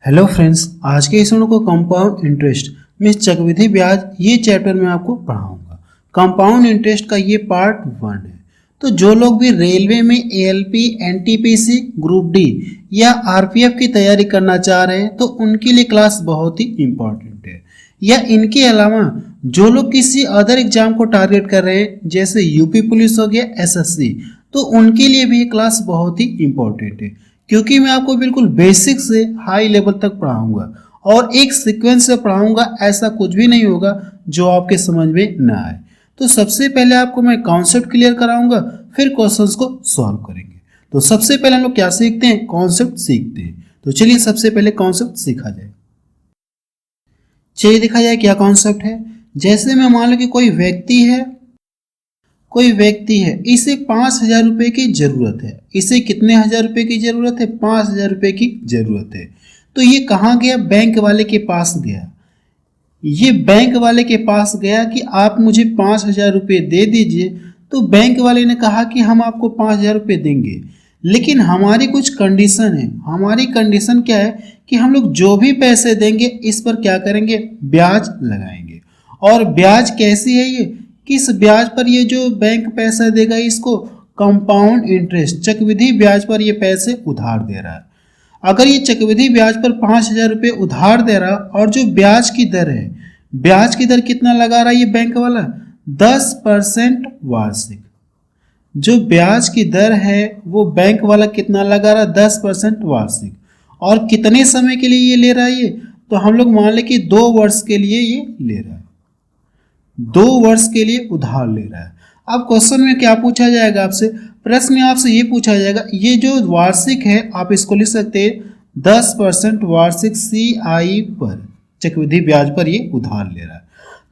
Hello friends, आज के इस को कंपाउंड इंटरेस्ट में चक्रवृद्धि ब्याज ये चैप्टर में आपको पढ़ाऊंगा। कंपाउंड इंटरेस्ट का ये पार्ट 1 है। तो जो लोग भी रेलवे में एएलपी, एनटीपीसी, ग्रुप डी या आरपीएफ की तैयारी करना चाह रहे हैं तो उनके लिए क्लास बहुत ही इम्पोर्टेंट है। या इनके अलावा जो लोग किसी अदर एग्जाम को टारगेट कर रहे हैं जैसे यूपी पुलिस हो गया, एसएससी, तो उनके लिए भी ये क्लास बहुत ही इम्पोर्टेंट है क्योंकि मैं आपको बिल्कुल बेसिक से हाई लेवल तक पढ़ाऊंगा और एक सीक्वेंस से पढ़ाऊंगा। ऐसा कुछ भी नहीं होगा जो आपके समझ में ना आए। तो सबसे पहले आपको मैं कॉन्सेप्ट क्लियर कराऊंगा, फिर क्वेश्चंस को सॉल्व करेंगे। तो सबसे पहले हम लोग क्या सीखते हैं? कॉन्सेप्ट सीखते हैं। तो चलिए सबसे पहले कॉन्सेप्ट सीखा जाए। चलिए देखा जाए क्या कॉन्सेप्ट है। जैसे मैं मान लो कि कोई व्यक्ति है, इसे 5,000 रुपये की जरूरत है। इसे कितने हजार रुपये की जरूरत है? 5,000 रुपये की जरूरत है। तो ये कहाँ गया? बैंक वाले के पास गया। ये बैंक वाले के पास गया कि आप मुझे 5,000 रुपये दे दीजिए। तो बैंक वाले ने कहा कि हम आपको 5,000 रुपये देंगे, लेकिन हमारी कुछ कंडीशन है। हमारी कंडीशन क्या है कि हम लोग जो भी पैसे देंगे इस पर क्या करेंगे? ब्याज लगाएंगे। और ब्याज कैसी है? ये किस ब्याज पर ये जो बैंक पैसा देगा? इसको कंपाउंड इंटरेस्ट, चक्रवृद्धि ब्याज पर ये पैसे उधार दे रहा है। अगर ये चक्रवृद्धि ब्याज पर 5,000 रुपये उधार दे रहा और जो ब्याज की दर है, ब्याज की दर कितना लगा रहा है ये बैंक वाला? 10% वार्षिक। जो ब्याज की दर है वो बैंक वाला कितना लगा रहा है? 10% वार्षिक। और कितने समय के लिए ये ले रहा है? ये तो हम लोग मान लें कि 2 वर्ष के लिए ये ले रहा है। 2 वर्ष के लिए उधार ले रहा है। अब क्वेश्चन में क्या पूछा जाएगा आपसे? प्रश्न में आपसे ये पूछा जाएगा, ये जो वार्षिक है आप इसको लिख सकते हैं 10% वार्षिक CI पर, चक्रवृद्धि ब्याज पर ये उधार ले रहा है।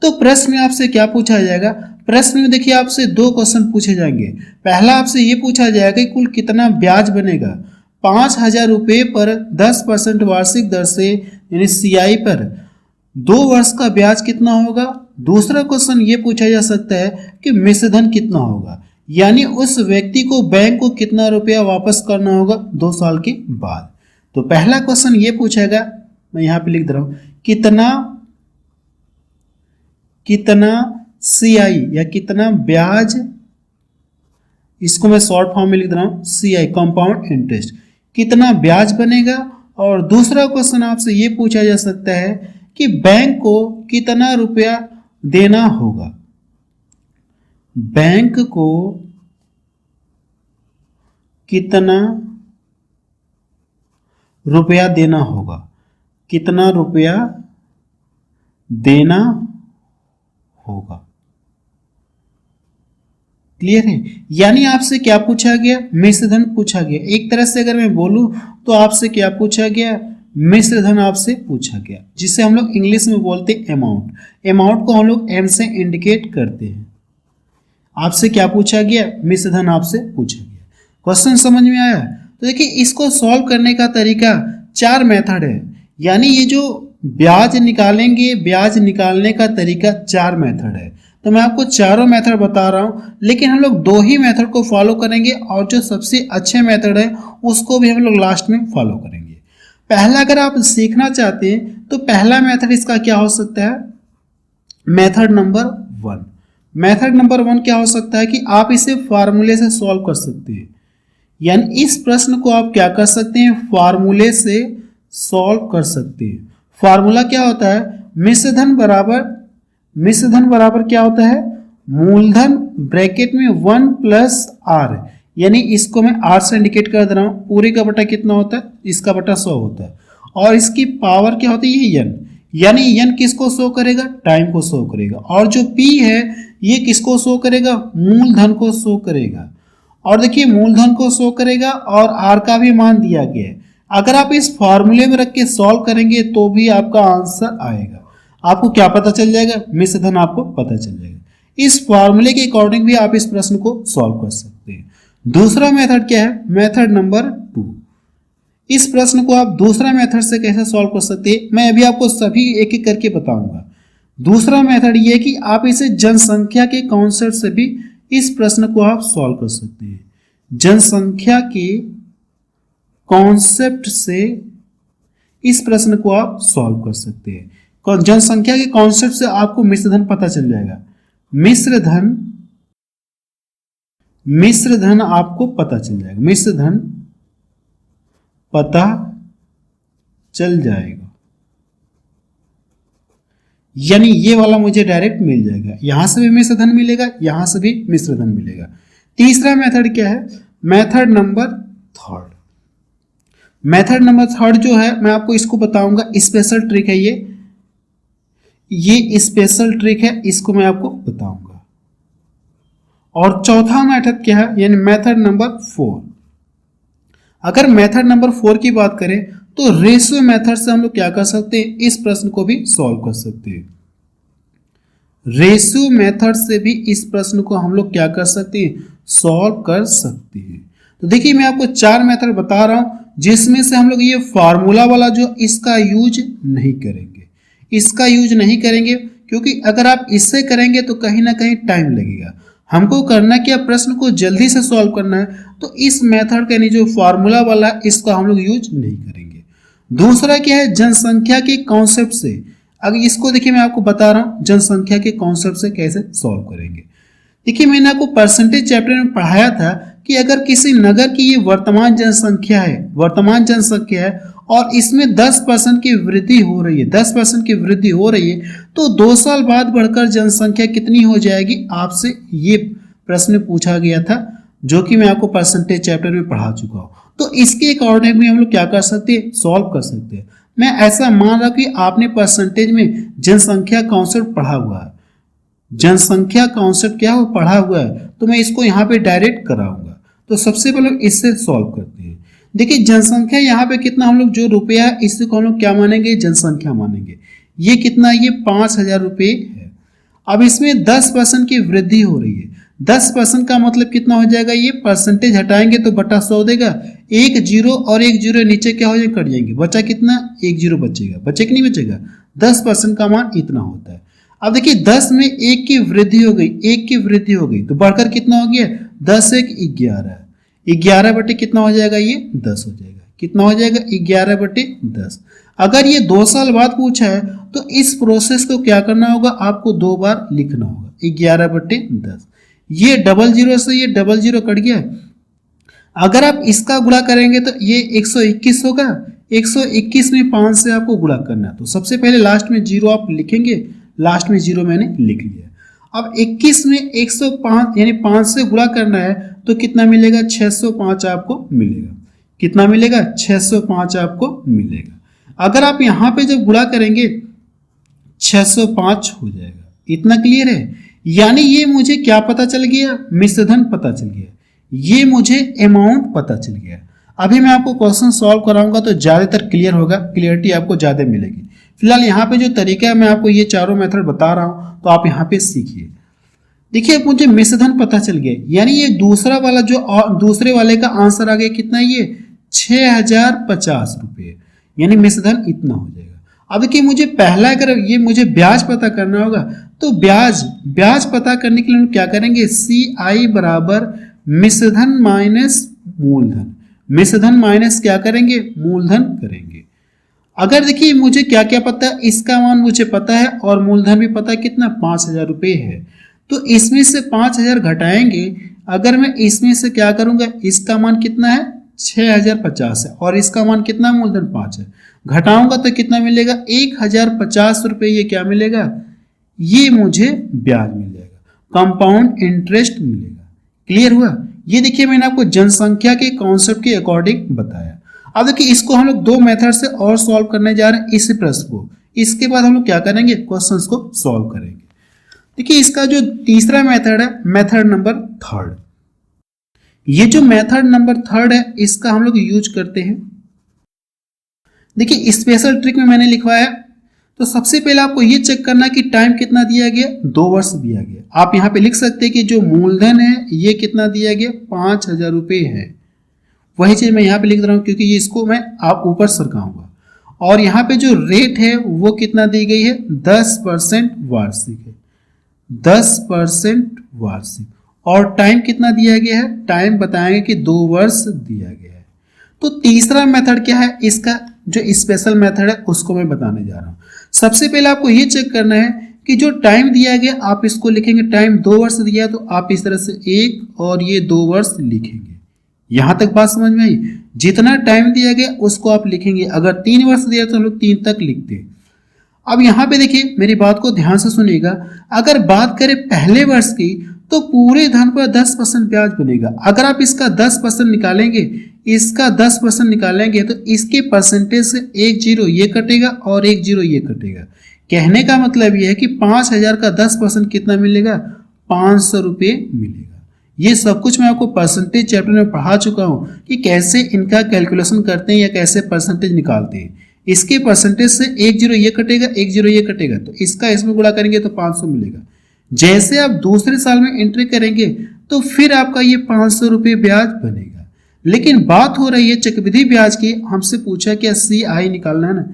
तो प्रश्न में आपसे क्या पूछा जाएगा? प्रश्न में देखिए आपसे 2 क्वेश्चन पूछे जाएंगे। पहला आपसे ये पूछा जाएगा कि कुल कितना ब्याज बनेगा 5,000 रुपये पर 10% वार्षिक दर से, यानी CI पर 2 वर्ष का ब्याज कितना होगा। दूसरा क्वेश्चन ये पूछा जा सकता है कि मिश्र धन कितना होगा, यानी उस व्यक्ति को बैंक को कितना रुपया वापस करना होगा 2 साल के बाद। तो पहला क्वेश्चन ये पूछेगा, मैं यहाँ पे लिख दे रहा हूँ, कितना CI या कितना ब्याज, इसको मैं शॉर्ट फॉर्म में लिख दे रहा हूँ CI, कंपाउंड इंटरेस्ट, कितना ब्याज बनेगा। और दूसरा क्वेश्चन आपसे ये पूछा जा सकता है कि बैंक को कितना रुपया देना होगा, बैंक को कितना रुपया देना होगा, कितना रुपया देना होगा। क्लियर है? यानी आपसे क्या पूछा गया? मिश्र धन पूछा गया। एक तरह से अगर मैं बोलूं तो आपसे क्या पूछा गया? मिश्र धन आपसे पूछा गया, जिसे हम लोग इंग्लिश में बोलते हैं अमाउंट। अमाउंट को हम लोग M से इंडिकेट करते हैं। आपसे क्या पूछा गया? मिश्र धन आपसे पूछा गया। क्वेश्चन समझ में आया? तो देखिए इसको सॉल्व करने का तरीका 4 मेथड है, यानी ये जो ब्याज निकालेंगे, ब्याज निकालने का तरीका 4 मेथड है। तो मैं आपको चारों मेथड बता रहा हूं, लेकिन हम लोग 2 ही मेथड को फॉलो करेंगे और जो सबसे अच्छे मेथड है उसको भी हम लोग लास्ट में फॉलो करेंगे। पहला अगर आप सीखना चाहते हैं तो पहला मेथड इसका क्या हो सकता है? Method number 1। मेथड नंबर 1 क्या हो सकता है कि आप इसे फार्मूले से सॉल्व कर सकते हैं। यानी इस प्रश्न को आप क्या कर सकते हैं? फार्मूले से सॉल्व कर सकते हैं। फार्मूला क्या होता है? मिश्र धन बराबर क्या होता है? मूलधन ब्रैकेट में 1 प्लस R, यानी इसको मैं R से इंडिकेट कर दे रहा हूँ। पूरे का बटा कितना होता है? इसका बटा 100 होता है। और इसकी पावर क्या होती है? ये n, यानी n किसको शो करेगा? टाइम को शो करेगा। और जो P है ये किसको शो करेगा? मूलधन को शो करेगा। और देखिए मूलधन को शो करेगा और R का भी मान दिया गया है। अगर आप इस फॉर्मूले में रख के सॉल्व करेंगे तो भी आपका आंसर आएगा। आपको क्या पता चल जाएगा? मिश्र धन आपको पता चल जाएगा। इस फॉर्मूले के अकॉर्डिंग भी आप इस प्रश्न को सॉल्व कर सकते हैं। दूसरा मेथड क्या है? Method number 2। इस प्रश्न को आप दूसरा मेथड से कैसे सॉल्व कर सकते हैं मैं अभी आपको सभी एक एक करके बताऊंगा। दूसरा मेथड ये कि आप इसे जनसंख्या के कॉन्सेप्ट से भी इस प्रश्न को आप सॉल्व कर सकते हैं। जनसंख्या के कॉन्सेप्ट से इस प्रश्न को आप सॉल्व कर सकते हैं। जनसंख्या के कॉन्सेप्ट से आपको मिश्र धन पता चल जाएगा। मिश्र धन आपको पता चल जाएगा, मिश्र धन पता चल जाएगा, यानी ये वाला मुझे डायरेक्ट मिल जाएगा। यहां से भी मिश्र धन मिलेगा, यहां से भी मिश्र धन मिलेगा। तीसरा मेथड क्या है? Method number third. Method number third जो है मैं आपको इसको बताऊंगा, स्पेशल ट्रिक है ये स्पेशल ट्रिक है, इसको मैं आपको बताऊंगा। और चौथा मेथड क्या है? यानी मेथड नंबर 4। अगर मेथड नंबर 4 की बात करें तो रेशियो मेथड से हम लोग क्या कर सकते हैं? इस प्रश्न को भी सॉल्व कर सकते हैं। रेशियो मेथड से भी इस प्रश्न को हम लोग क्या कर सकते हैं? सॉल्व कर सकते हैं। तो देखिए मैं आपको 4 मेथड बता रहा हूं, जिसमें से हम लोग ये फार्मूला वाला जो इसका यूज नहीं करेंगे, इसका यूज नहीं करेंगे, क्योंकि अगर आप इससे करेंगे तो कहीं ना कहीं टाइम लगेगा। हमको करना क्या? प्रश्न को जल्दी से सॉल्व करना है, तो इस मेथड का यानी जो फार्मूला वाला इसका हम लोग यूज नहीं करेंगे। दूसरा क्या है? जनसंख्या के कॉन्सेप्ट से। अगर इसको देखिए मैं आपको बता रहा हूं जनसंख्या के कॉन्सेप्ट से कैसे सॉल्व करेंगे। देखिए मैंने आपको परसेंटेज चैप्टर में पढ़ाया था कि अगर किसी नगर की ये वर्तमान जनसंख्या है और इसमें 10% की वृद्धि हो रही है, 10% की वृद्धि हो रही है, तो 2 साल बाद बढ़कर जनसंख्या कितनी हो जाएगी? आपसे ये प्रश्न पूछा गया था, जो कि मैं आपको परसेंटेज चैप्टर में पढ़ा चुका हूँ। तो इसके अकॉर्डिंग भी हम लोग क्या कर सकते हैं? सॉल्व कर सकते हैं। मैं ऐसा मान रहा कि आपने परसेंटेज में जनसंख्या कॉन्सेप्ट पढ़ा हुआ है, जनसंख्या कॉन्सेप्ट क्या हो पढ़ा हुआ है, तो मैं इसको यहाँ पे डायरेक्ट कराऊंगा। तो सबसे पहले इससे सॉल्व करते हैं। देखिए जनसंख्या यहाँ पे कितना, हम लोग जो रुपया है इसको हम लोग क्या मानेंगे? जनसंख्या मानेंगे। ये कितना? ये 5000 रुपये है। अब इसमें 10% की वृद्धि हो रही है। 10% का मतलब कितना हो जाएगा? ये परसेंटेज हटाएंगे तो बटा 100 देगा। एक जीरो और एक जीरो नीचे क्या हो जाएगा? कट जाएंगे। बचा कितना? एक जीरो बचेगा। बचे कि नहीं बचेगा? 10% का मान इतना होता है। अब देखिए 10 में 1 की वृद्धि हो गई, 1 की वृद्धि हो गई तो बढ़कर कितना हो गया? 10 1 11। 11 बटे कितना हो जाएगा? ये 10 हो जाएगा। कितना हो जाएगा? 11 बटे 10। अगर ये 2 साल बाद पूछा है तो इस प्रोसेस को क्या करना होगा? आपको 2 बार लिखना होगा। 11 बटे 10। ये डबल जीरो से ये डबल जीरो कट गया। अगर आप इसका गुणा करेंगे तो ये 121 होगा। 121 में 5 से आपको गुणा करना है, तो सबसे पहले लास्ट में जीरो आप लिखेंगे। लास्ट में जीरो मैंने लिख लिया। अब 21 में 105 यानी 5 से गुणा करना है तो कितना मिलेगा? 605 आपको मिलेगा। कितना मिलेगा? 605 आपको मिलेगा। अगर आप यहाँ पे जब गुणा करेंगे 605 हो जाएगा। इतना क्लियर है? यानी ये मुझे क्या पता चल गया? मिश्रधन पता चल गया, ये मुझे अमाउंट पता चल गया। अभी मैं आपको क्वेश्चन सॉल्व कराऊंगा तो ज्यादातर क्लियर होगा, क्लियरिटी आपको ज्यादा मिलेगी। फिलहाल यहाँ पे जो तरीका है मैं आपको ये चारों मेथड बता रहा हूँ, तो आप यहाँ पे सीखिए। देखिए मुझे मिश्रधन पता चल गया, यानी ये दूसरा वाला जो दूसरे वाले का आंसर आ गया कितना? ये 6050 रुपये, यानी मिश्रधन इतना हो जाएगा। अब देखिए मुझे पहला अगर ये मुझे ब्याज पता करना होगा तो ब्याज पता करने के लिए हम क्या करेंगे? CI बराबर मिश्रधन माइनस मूलधन। मिश्रधन माइनस क्या करेंगे? मूलधन करेंगे। अगर देखिए मुझे क्या क्या पता है, इसका मान मुझे पता है और मूलधन भी पता है कितना? 5000 रुपये है। तो इसमें से 5000 घटाएंगे। अगर मैं इसमें से क्या करूंगा? इसका मान कितना है? 6050 है और इसका मान कितना? मूलधन 5 है। घटाऊंगा तो कितना मिलेगा? 1050 रुपये। ये क्या मिलेगा? ये मुझे ब्याज मिल जाएगा, कंपाउंड इंटरेस्ट मिलेगा। क्लियर हुआ? ये देखिए मैंने आपको जनसंख्या के कॉन्सेप्ट के अकॉर्डिंग बताया। अब देखिए इसको हम लोग 2 मेथड से और सॉल्व करने जा रहे हैं इस प्रश्न को। इसके बाद हम लोग क्या करेंगे? क्वेश्चंस को सॉल्व करेंगे। देखिए इसका जो तीसरा मेथड है, मेथड नंबर 3। ये जो मेथड नंबर 3 है इसका हम लोग यूज करते हैं। देखिए स्पेशल ट्रिक में मैंने लिखवाया, तो सबसे पहले आपको ये चेक करना कि टाइम कितना दिया गया? 2 वर्ष दिया गया। आप यहाँ पे लिख सकते हैं कि जो मूलधन है ये कितना दिया गया? 5000 रुपये है। वही चीज मैं यहाँ पे लिख रहा हूँ क्योंकि ये इसको मैं आप ऊपर सरकाऊंगा। और यहाँ पे जो रेट है वो कितना दी गई है? 10% वार्षिक है। 10% वार्षिक। और टाइम कितना दिया गया है? टाइम बताएंगे कि 2 वर्ष दिया गया है। तो तीसरा मेथड क्या है? इसका जो स्पेशल मेथड है उसको मैं बताने जा रहा हूँ। सबसे पहले आपको ये चेक करना है कि जो टाइम दिया गया आप इसको लिखेंगे, टाइम 2 वर्ष दिया तो आप इस तरह से 1 और ये 2 वर्ष लिखेंगे। यहां तक बात समझ में आई? जितना टाइम दिया गया उसको आप लिखेंगे। अगर 3 वर्ष दिया तो हम लोग 3 तक लिखते हैं। अब यहाँ पे देखिए, मेरी बात को ध्यान से सुनिएगा। अगर बात करें पहले वर्ष की तो पूरे धन पर 10% ब्याज बनेगा। अगर आप इसका 10% निकालेंगे, इसका 10% निकालेंगे तो इसके परसेंटेज से 1 जीरो ये कटेगा और 1 जीरो ये कटेगा। कहने का मतलब ये है कि 5000 का 10% कितना मिलेगा? 500 रुपये मिलेगा। ये सब कुछ मैं आपको परसेंटेज चैप्टर में पढ़ा चुका हूँ कि कैसे इनका कैलकुलेशन करते हैं या कैसे परसेंटेज निकालते हैं। इसके परसेंटेज से 1 जीरो ये कटेगा, 1 जीरो ये कटेगा, तो इसका इसमें गुणा करेंगे तो 500 मिलेगा। जैसे आप दूसरे साल में एंट्री करेंगे तो फिर आपका ये 500 रुपये ब्याज बनेगा। लेकिन बात हो रही है चक्रवृद्धि ब्याज की। हमसे पूछा क्या CI निकालना है ना,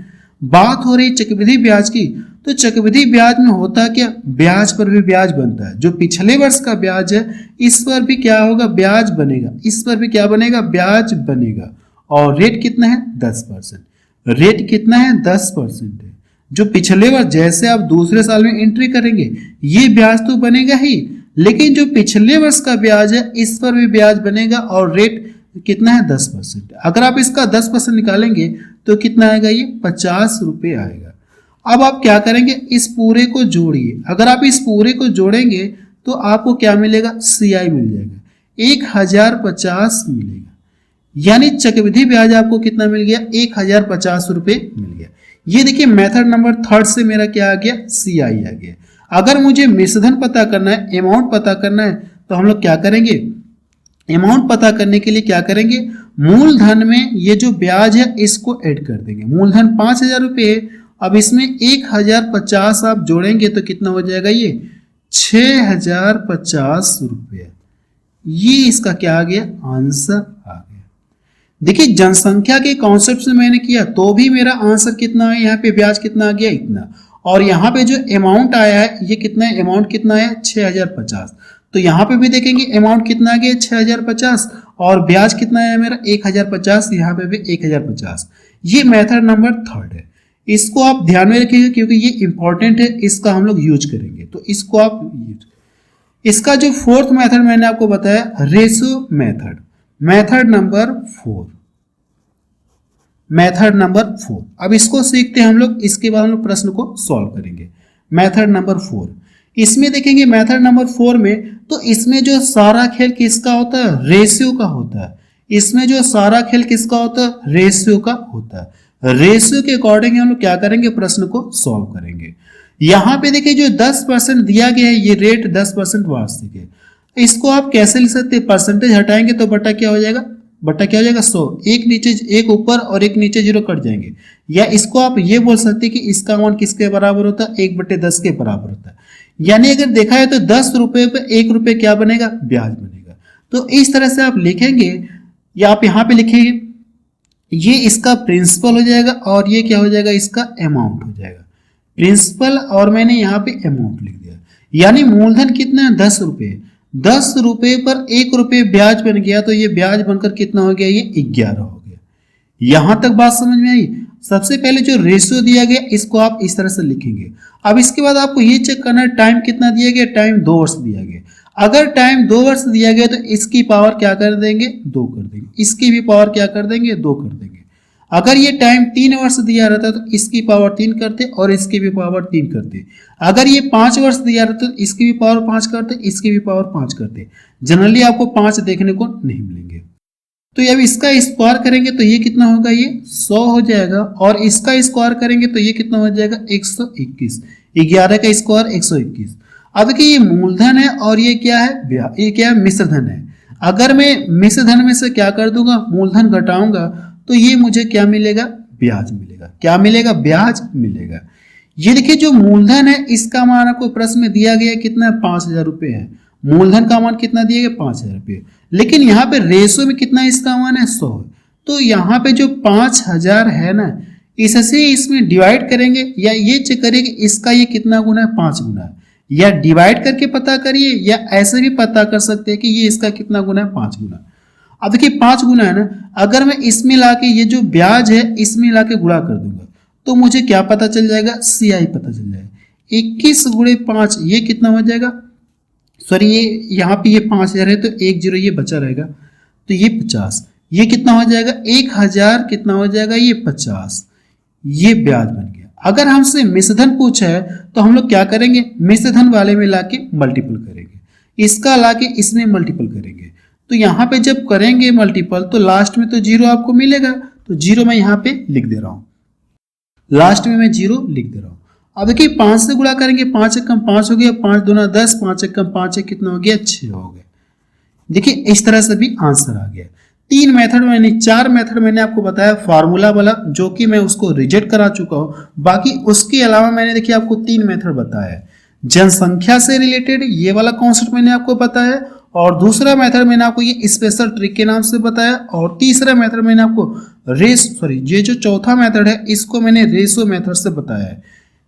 बात हो रही है चक्रवृद्धि ब्याज की। तो चक्रवृद्धि ब्याज में होता क्या, ब्याज पर भी ब्याज बनता है। जो पिछले वर्ष का ब्याज है इस पर भी क्या होगा, ब्याज बनेगा। इस पर भी क्या बनेगा, ब्याज बनेगा। और रेट कितना है, 10%। रेट कितना है, 10% है। जो पिछले वर्ष, जैसे आप दूसरे साल में एंट्री करेंगे ये ब्याज तो बनेगा ही, लेकिन जो पिछले वर्ष का ब्याज है इस पर भी ब्याज बनेगा और रेट कितना है, 10%। अगर आप इसका 10% निकालेंगे तो कितना आएगा, ये 50 रुपये आएगा। अब आप क्या करेंगे, इस पूरे को जोड़िए। अगर आप इस पूरे को जोड़ेंगे तो आपको क्या मिलेगा, CI मिल जाएगा, 1050 मिलेगा। यानी चक्रवृद्धि ब्याज आपको कितना मिल गया, 1050 रुपये मिल गया। ये देखिए मेथड नंबर 3 से मेरा क्या आ गया, CI आ गया। अगर मुझे मिश्रधन पता करना है, अमाउंट पता करना है, तो हम लोग क्या करेंगे, अमाउंट पता करने के लिए क्या करेंगे, मूलधन में ये जो ब्याज है इसको ऐड कर देंगे। मूलधन 5000 रुपये, अब इसमें 1050 आप जोड़ेंगे तो कितना हो जाएगा, ये 6050 रुपये। ये इसका क्या आ गया, आंसर आ गया। देखिए जनसंख्या के कॉन्सेप्ट से मैंने किया तो भी मेरा आंसर कितना है, यहाँ पे ब्याज कितना आ गया, इतना। और यहाँ पे जो अमाउंट आया है ये कितना है, अमाउंट कितना है, 6050। तो यहाँ पे भी देखेंगे अमाउंट कितना आ गया, 6050, और ब्याज कितना है मेरा, 1050। यहाँ पे भी 1050। ये मेथड नंबर 3 है। इसको आप ध्यान में रखिएगा क्योंकि ये इंपॉर्टेंट है, इसका हम लोग यूज करेंगे, तो इसको आप यूज। इसका जो 4th मेथड मैंने आपको बताया, ratio method, method number 4। Method number 4 अब इसको सीखते हैं हम लोग, इसके बाद हम लोग प्रश्न को सॉल्व करेंगे। मेथड नंबर 4, इसमें देखेंगे मेथड नंबर 4 में, तो इसमें जो सारा खेल किसका होता है, रेशियो का होता है। इसमें जो सारा खेल किसका होता है, रेशियो का होता है। रेशियो के अकॉर्डिंग हम लोग क्या करेंगे, प्रश्न को सॉल्व करेंगे। यहाँ पे देखिए जो 10% दिया गया है, ये रेट 10% वार्षिक है। इसको आप कैसे लिख सकते हैं, परसेंटेज हटाएंगे तो बटा क्या हो जाएगा, बटा क्या हो जाएगा, 100। एक नीचे, एक ऊपर और एक नीचे जीरो कट जाएंगे। या इसको आप ये बोल सकते हैं कि इसका मान किसके बराबर होता है, 1/10 के बराबर होता है। यानी अगर देखा है तो 10 रुपये पे 1 रुपये क्या बनेगा, ब्याज बनेगा। तो इस तरह से आप लिखेंगे, या आप यहाँ पे लिखेंगे, ये इसका प्रिंसिपल हो जाएगा और ये क्या हो जाएगा, इसका अमाउंट हो जाएगा। प्रिंसिपल और मैंने यहाँ पे अमाउंट लिख दिया। यानी मूलधन कितना है, 10 रुपये। 10 रुपये पर 1 रुपये ब्याज बन गया, तो ये ब्याज बनकर कितना हो गया, ये 11 हो गया। यहां तक बात समझ में आई। सबसे पहले जो रेशियो दिया गया इसको आप इस तरह से लिखेंगे। अब इसके बाद आपको ये चेक करना है टाइम कितना दिया गया, टाइम 2 वर्ष दिया गया। अगर टाइम 2 वर्ष दिया गया तो इसकी पावर क्या कर देंगे, 2 कर देंगे। इसकी भी पावर क्या कर देंगे, 2 कर देंगे। अगर ये टाइम 3 वर्ष दिया रहता तो इसकी पावर 3 करते और इसकी भी पावर 3 करते। अगर ये 5 वर्ष दिया रहता तो इसकी भी पावर 5 करते, इसकी भी पावर 5 करते। जनरली आपको 5 देखने को नहीं मिलेंगे। तो अब इसका स्क्वायर करेंगे तो ये कितना होगा, ये 100 हो जाएगा। और इसका स्क्वायर करेंगे तो ये कितना हो जाएगा, 121। 11 का स्क्वायर 121। अब देखिए ये मूलधन है और ये क्या है, ये क्या है, मिश्रधन है। अगर मैं मिश्रधन में से क्या कर दूंगा, मूलधन घटाऊंगा, तो ये मुझे क्या मिलेगा, ब्याज मिलेगा। क्या मिलेगा, ब्याज मिलेगा। ये देखिए जो मूलधन है इसका मान आपको प्रश्न में दिया गया कितना, 5000 रुपये है। मूलधन का मान कितना दिया गया, 5000 रुपये। लेकिन यहाँ पे रेशो में कितना इसका मान है, 100। तो यहाँ पे जो 5000 है ना, इससे इसमें डिवाइड करेंगे या ये चेक करेंगे इसका ये कितना गुना है, 5 गुना है। या डिवाइड करके पता करिए या ऐसे भी पता कर सकते हैं कि ये इसका कितना गुना है, 5 गुना। अब देखिए 5 गुना है ना, अगर मैं इसमें लाके ये जो ब्याज है इसमें लाके गुणा कर दूंगा तो मुझे क्या पता चल जाएगा, CI पता चल जाएगा। 21 गुणे 5 ये कितना हो जाएगा, सॉरी ये यहाँ पे ये 5000 है तो 10 ये बचा रहेगा तो ये 50, ये कितना हो जाएगा 1000, कितना हो जाएगा ये 50, ये ब्याज बन गया। अगर हमसे मिश्रधन पूछा है तो हम लोग क्या करेंगे, मिश्रधन वाले में लाके मल्टीपल करेंगे, इसका लाके इसमें मल्टीपल करेंगे। तो यहाँ पे जब करेंगे मल्टीपल तो लास्ट में तो 0 आपको मिलेगा, तो 0 मैं यहाँ पे लिख दे रहा हूँ, लास्ट में मैं 0 लिख दे रहा हूँ। अब देखिए 5 से गुणा करेंगे, 5 एकम 5 हो गया, 5 दूना 10, 5 एकम 5 है, कितना हो गया 6 हो गया। देखिए इस तरह से भी आंसर आ गया। 3 मेथड मैंने 4 मेथड मैंने आपको बताया फार्मूला वाला, जो कि मैं उसको रिजेक्ट करा चुका हूँ। बाकी उसके अलावा मैंने देखिए आपको 3 मेथड बताया, जनसंख्या से रिलेटेड ये वाला कॉन्सेप्ट मैंने आपको बताया, और दूसरा मेथड मैंने आपको ये स्पेशल ट्रिक के नाम से बताया, और तीसरा मेथड मैंने आपको ये जो चौथा मेथड है इसको मैंने रेशो मेथड से बताया है।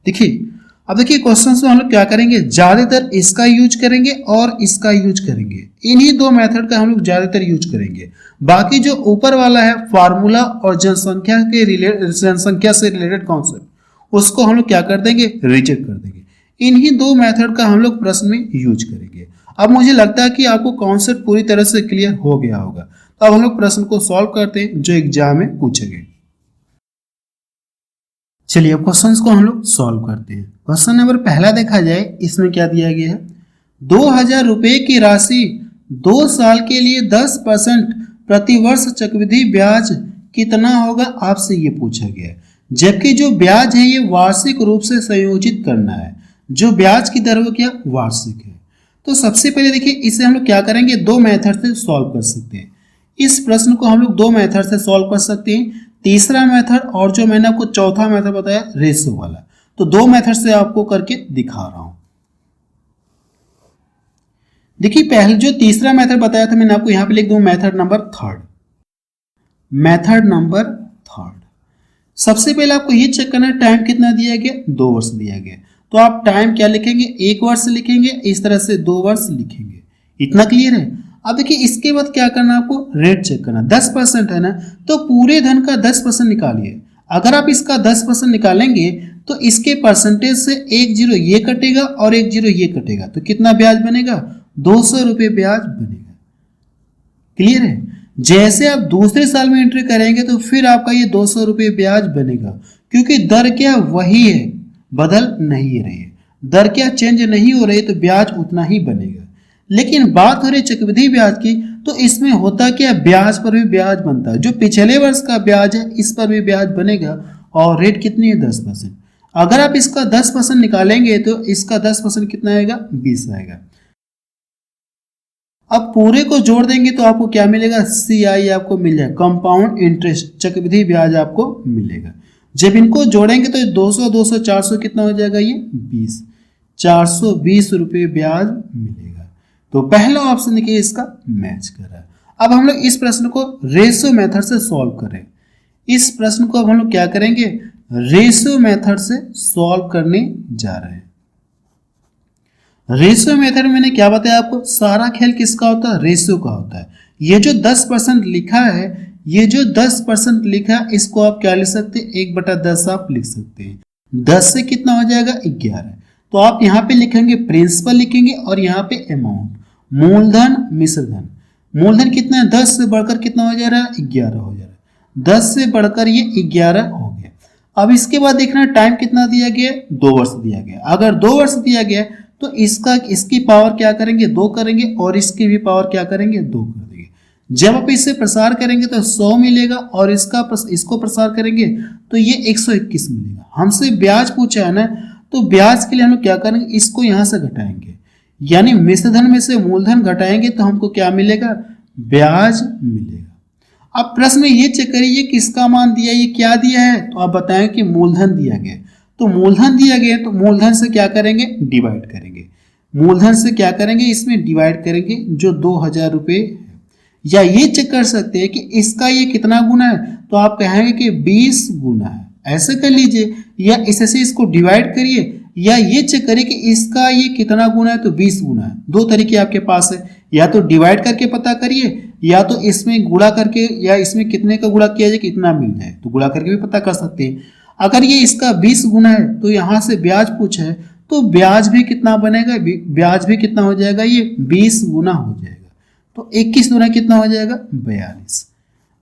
देखिए अब देखिए क्वेश्चन में हम लोग क्या करेंगे, ज्यादातर इसका यूज करेंगे और इसका यूज करेंगे, इन्हीं 2 मेथड का हम लोग ज्यादातर यूज करेंगे। बाकी जो ऊपर वाला है फार्मूला और जनसंख्या से रिलेटेड कॉन्सेप्ट, उसको हम लोग क्या कर देंगे, रिजेक्ट कर देंगे। इन्हीं 2 मेथड का हम लोग प्रश्न में यूज करेंगे। अब मुझे लगता है कि आपको कॉन्सेप्ट पूरी तरह से क्लियर हो गया होगा। तो अब हम लोग प्रश्न को सॉल्व करते हैं जो एग्जाम में पूछे गए। चलिए अब क्वेश्चंस को हम लोग सॉल्व करते हैं। क्वेश्चन नंबर पहला देखा जाए, इसमें क्या दिया गया है, 2000 रुपए की राशि 2 साल के लिए 10% प्रतिवर्ष चक्रवृद्धि ब्याज कितना होगा, आपसे ये पूछा गया है। जबकि जो ब्याज है ये वार्षिक रूप से संयोजित करना है, जो ब्याज की दर वो क्या वार्षिक है। तो सबसे पहले देखिए इसे हम लोग क्या करेंगे, 2 मेथड से सॉल्व कर सकते हैं। इस प्रश्न को हम लोग 2 मेथड से सॉल्व कर सकते हैं, तीसरा मेथड और जो मैंने आपको चौथा मेथड बताया रेशो वाला। तो 2 मेथड से आपको करके दिखा रहा हूं। देखिए पहले जो तीसरा मेथड बताया था मैंने आपको, यहां पे लिख दूं मेथड नंबर 3। मेथड नंबर 3 सबसे पहले आपको ये चेक करना है टाइम कितना दिया गया, 2 वर्ष दिया गया। तो आप टाइम क्या लिखेंगे, 1 वर्ष लिखेंगे, इस तरह से 2 वर्ष लिखेंगे। इतना क्लियर है। अब देखिए इसके बाद क्या करना, आपको रेट चेक करना। 10% है ना, तो पूरे धन का 10% निकालिए। अगर आप इसका 10% निकालेंगे तो इसके परसेंटेज से 1 0 ये कटेगा और 1 0 ये कटेगा, तो कितना ब्याज बनेगा, 200 रुपये ब्याज बनेगा। क्लियर है। जैसे आप दूसरे साल में एंट्री करेंगे तो फिर आपका ये 200 रुपये ब्याज बनेगा, क्योंकि दर क्या वही है, बदल नहीं रही है। दर क्या चेंज नहीं हो रही, तो ब्याज उतना ही बनेगा। लेकिन बात हो रही चक्रवृद्धि ब्याज की, तो इसमें होता क्या, ब्याज पर भी ब्याज बनता है। जो पिछले वर्ष का ब्याज है इस पर भी ब्याज बनेगा, और रेट कितनी है 10%। अगर आप इसका 10% निकालेंगे तो इसका 10% कितना आएगा, 20 आएगा। अब पूरे को जोड़ देंगे तो आपको क्या मिलेगा, CI आपको मिल जाएगा, कंपाउंड इंटरेस्ट, चक्रवृद्धि ब्याज आपको मिलेगा। जब इनको जोड़ेंगे तो 200 200 400 कितना हो जाएगा, ये 20, 420 रुपये ब्याज मिलेगा। तो पहला ऑप्शन देखिए इसका मैच कर रहा है। अब हम लोग इस प्रश्न को रेशो मेथड से सॉल्व करें। इस प्रश्न को अब हम लोग क्या करेंगे, रेशो मेथड से सॉल्व करने जा रहे हैं। रेशो मेथड में मैंने क्या बताया आपको, सारा खेल किसका होता है, रेशो का होता है। ये जो 10% लिखा है, ये जो 10% लिखा है, इसको आप क्या लिख सकते हैं, 1/10 आप लिख सकते हैं। 10 से कितना हो जाएगा, 11। तो आप यहाँ पे लिखेंगे प्रिंसिपल लिखेंगे, और यहाँ पे अमाउंट, मूलधन मिश्रधन। मूलधन कितना है, 10 से बढ़कर कितना हो जा रहा है, 11 हो जा रहा है। 10 से बढ़कर ये 11 हो गया। अब इसके बाद देखना टाइम कितना दिया गया, 2 वर्ष दिया गया। अगर 2 वर्ष दिया गया तो इसकी पावर क्या करेंगे, 2 करेंगे, और इसकी भी पावर क्या करेंगे, 2 कर देंगे। जब आप इसे प्रसार करेंगे तो 100 मिलेगा, और इसको प्रसार करेंगे तो ये 121 मिलेगा। हमसे ब्याज पूछा है ना, तो ब्याज के लिए हम लोग क्या करेंगे, इसको यहाँ से घटाएंगे, यानी मिश्रधन में से मूलधन घटाएंगे तो हमको क्या मिलेगा, ब्याज मिलेगा। अब प्रश्न में ये चेक करिए ये किसका मान दिया, ये क्या दिया है, तो आप बताएं कि मूलधन दिया गया। तो मूलधन दिया गया तो मूलधन से क्या करेंगे, डिवाइड करेंगे। मूलधन से क्या करेंगे, इसमें डिवाइड करेंगे जो 2000 रुपये है। या ये चेक कर सकते हैं कि इसका ये कितना गुना है, तो आप कहेंगे कि 20 गुना है, ऐसे कर लीजिए। या इससे इसको डिवाइड करिए, या ये चेक करिए कि इसका ये कितना गुना है, तो 20 गुना है। 2 तरीके आपके पास है, या तो डिवाइड करके पता करिए, या तो इसमें गुणा करके या इसमें कितने का गुणा किया जाए कितना मिल जाए, तो गुणा करके भी पता कर सकते हैं। अगर ये इसका 20 गुना है तो यहाँ से ब्याज पूछा है तो ब्याज भी कितना बनेगा, ब्याज भी कितना हो जाएगा, ये 20 गुना हो जाएगा। तो 21 गुना कितना हो जाएगा, 42।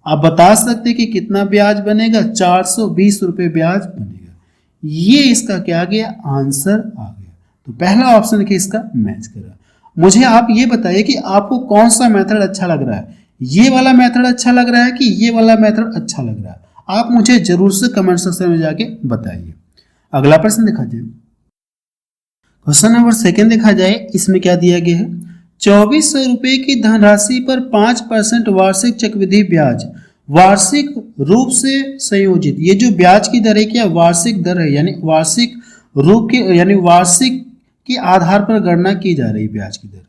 आप बता सकते कि कितना ब्याज बनेगा, 420 रुपये ब्याज बनेगा। ये इसका क्या आ गया, आंसर आ गया। तो पहला ऑप्शन देखिए इसका मैच करा। मुझे आप ये बताइए कि आपको कौन सा मेथड अच्छा लग रहा है, ये वाला मेथड अच्छा लग रहा है कि ये वाला मेथड अच्छा लग रहा है, आप मुझे जरूर से कमेंट सेक्शन में जाके बताइए। अगला प्रश्न देखा जाए, क्वेश्चन नंबर 2 देखा जाए, इसमें क्या दिया गया है, 2400 रुपये की धनराशि पर 5% वार्षिक चक्रवृद्धि ब्याज वार्षिक रूप से संयोजित। ये जो ब्याज की दर है क्या वार्षिक दर है, यानी वार्षिक रूप के यानी वार्षिक के आधार पर गणना की जा रही ब्याज की दर।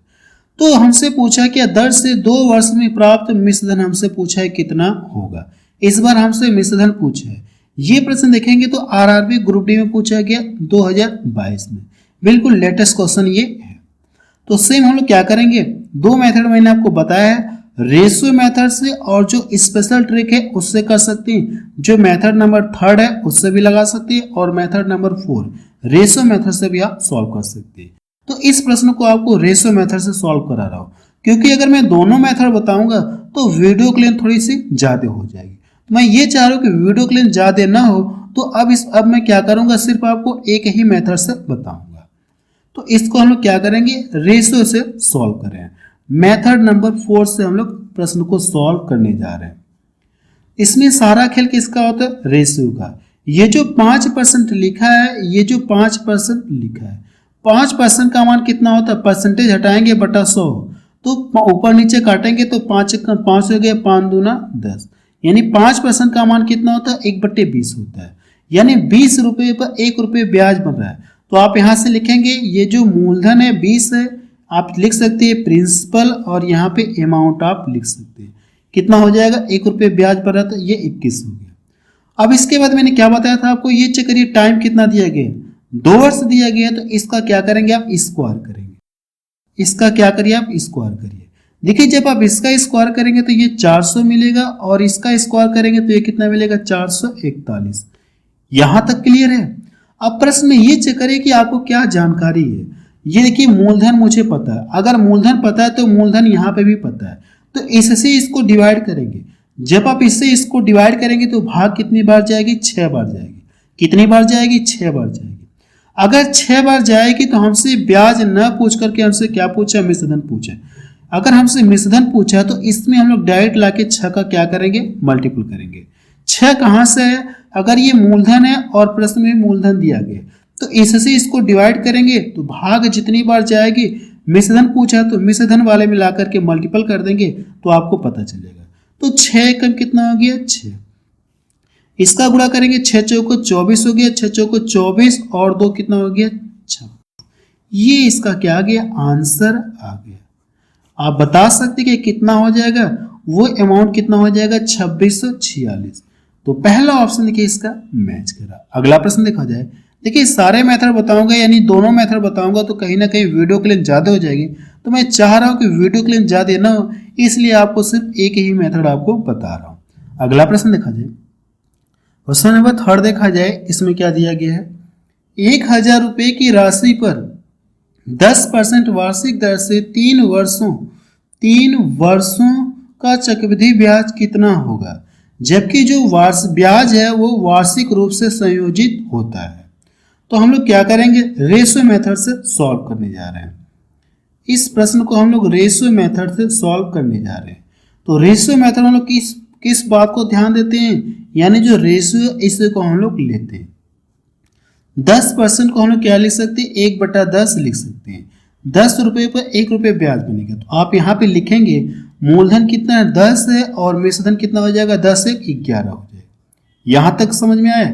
तो हमसे पूछा क्या दर से 2 वर्ष में प्राप्त मिश्रधन हमसे पूछा है कितना होगा। इस बार हमसे मिश्रधन पूछा है। ये प्रश्न देखेंगे तो आरआरबी ग्रुप डी में पूछा गया 2022 में, बिल्कुल लेटेस्ट क्वेश्चन ये है। तो सेम हम लोग क्या करेंगे, 2 मेथड मैंने आपको बताया है, रेशियो मेथड से और जो स्पेशल ट्रिक है उससे कर सकते हैं। जो मेथड नंबर 3 है उससे भी लगा सकते हैं और मेथड नंबर 4 रेशियो मेथड से भी आप सॉल्व कर सकते हैं। तो इस प्रश्न को आपको रेशियो मेथड से सॉल्व करा रहा हूँ, क्योंकि अगर मैं दोनों मेथड बताऊंगा तो वीडियो की लेंथ थोड़ी सी ज्यादा हो जाएगी। तो मैं ये चाह रहा हूँ कि वीडियो की लेंथ ज्यादा ना हो, तो अब मैं क्या करूंगा, सिर्फ आपको एक ही मेथड से बताऊंगा। तो इसको हम लोग क्या करेंगे, रेशियो से सॉल्व करें। मेथड नंबर 4 से हम लोग प्रश्न को सॉल्व करने जा रहे हैं। इसमें सारा खेल किसका होता है, रेशियो का। ये जो 5% लिखा है, ये जो 5% लिखा है, 5% का मान कितना होता है, परसेंटेज हटाएंगे बटा 100, तो ऊपर नीचे काटेंगे तो 5 हो गया, 5 दूना 10, यानी 5% का मान कितना होता है, 1/20 होता है, यानी 20 रुपये पर 1 रुपये ब्याज बन रहा है। तो आप यहाँ से लिखेंगे ये जो मूलधन है 20 है, आप लिख सकते हैं प्रिंसिपल, और यहाँ पे अमाउंट आप लिख सकते हैं। कितना हो जाएगा, 1 रुपये ब्याज पर रहा, तो ये 21 हो गया। अब इसके बाद मैंने क्या बताया था आपको, ये चेक करिए टाइम कितना दिया गया, 2 वर्ष दिया गया है। तो इसका क्या करेंगे, आप स्क्वायर करेंगे। इसका क्या करिए, आप स्क्वायर करिए। देखिए जब आप इसका स्क्वायर करेंगे तो ये 400 मिलेगा, और इसका स्क्वायर करेंगे तो ये कितना मिलेगा, 441। यहां तक क्लियर है। अब प्रश्न में ये चेक करिए कि आपको क्या जानकारी है। ये देखिए मूलधन मुझे पता है, अगर मूलधन पता है तो मूलधन यहाँ पे भी पता है, तो इससे इसको डिवाइड करेंगे। जब आप इससे इसको डिवाइड करेंगे तो भाग कितनी बार जाएगी, 6 बार जाएगी। कितनी बार जाएगी, 6 बार जाएगी। अगर 6 बार जाएगी तो हमसे ब्याज न पूछ करके हमसे क्या पूछा, मिश्रधन पूछा। अगर हमसे मिश्रधन पूछा तो इसमें हम लोग डायरेक्ट लाके 6 का क्या करेंगे, मल्टीपल करेंगे। 6 कहाँ से है, अगर ये मूलधन है और प्रश्न में मूलधन दिया गया तो इससे इसको डिवाइड करेंगे, तो भाग जितनी बार जाएगी, मिश्रधन पूछा तो मिश्रधन वाले में ला करके मल्टीपल कर देंगे तो आपको पता चलेगा। तो 6 कम कितना हो गया, 6। इसका गुणा करेंगे, 6 चौको 24 हो गया, 6 चौको 24 और 2 कितना हो गया, 6। ये इसका क्या आ गया, आंसर आ गया। आप बता सकते कि कितना हो जाएगा, वो अमाउंट कितना हो जाएगा, 2646। तो पहला ऑप्शन देखिए इसका मैच करा। अगला प्रश्न देखा जाए, देखिए सारे मेथड बताऊंगा, यानी दोनों मेथड बताऊंगा तो कहीं ना कहीं वीडियो के लिए ज़्यादा हो जाएगी। तो मैं चाह रहा हूं कि वीडियो के लिए ज़्यादा ना हो, इसलिए आपको सिर्फ एक ही मेथड आपको बता रहा हूं। अगला प्रश्न देखा जाए, क्वेश्चन नंबर 3 देखा जाए, इसमें क्या दिया गया है, 1000 रुपये की राशि पर 10% वार्षिक दर से 3 वर्षों का चक्रवृद्धि ब्याज कितना होगा, जबकि जो ब्याज है वो वार्षिक रूप से संयोजित होता है। तो हम लोग क्या करेंगे, रेशियो मेथड से सॉल्व करने जा रहे हैं। इस प्रश्न को हम लोग रेशियो मेथड से सॉल्व करने जा रहे हैं। तो रेशियो मेथड हम लोग किस बात को ध्यान देते हैं, यानी जो रेशियो इसे को हम लोग लेते हैं। 10% को हम लोग क्या लिख सकते हैं, 1/10 लिख सकते हैं। 10 रुपये पर 1 रुपये ब्याज बनेगा। तो आप यहाँ पे लिखेंगे मूलधन कितना है, 10 है, और मिश्रधन कितना हो जाएगा, 10 से 11 हो जाएगा। यहाँ तक समझ में आया।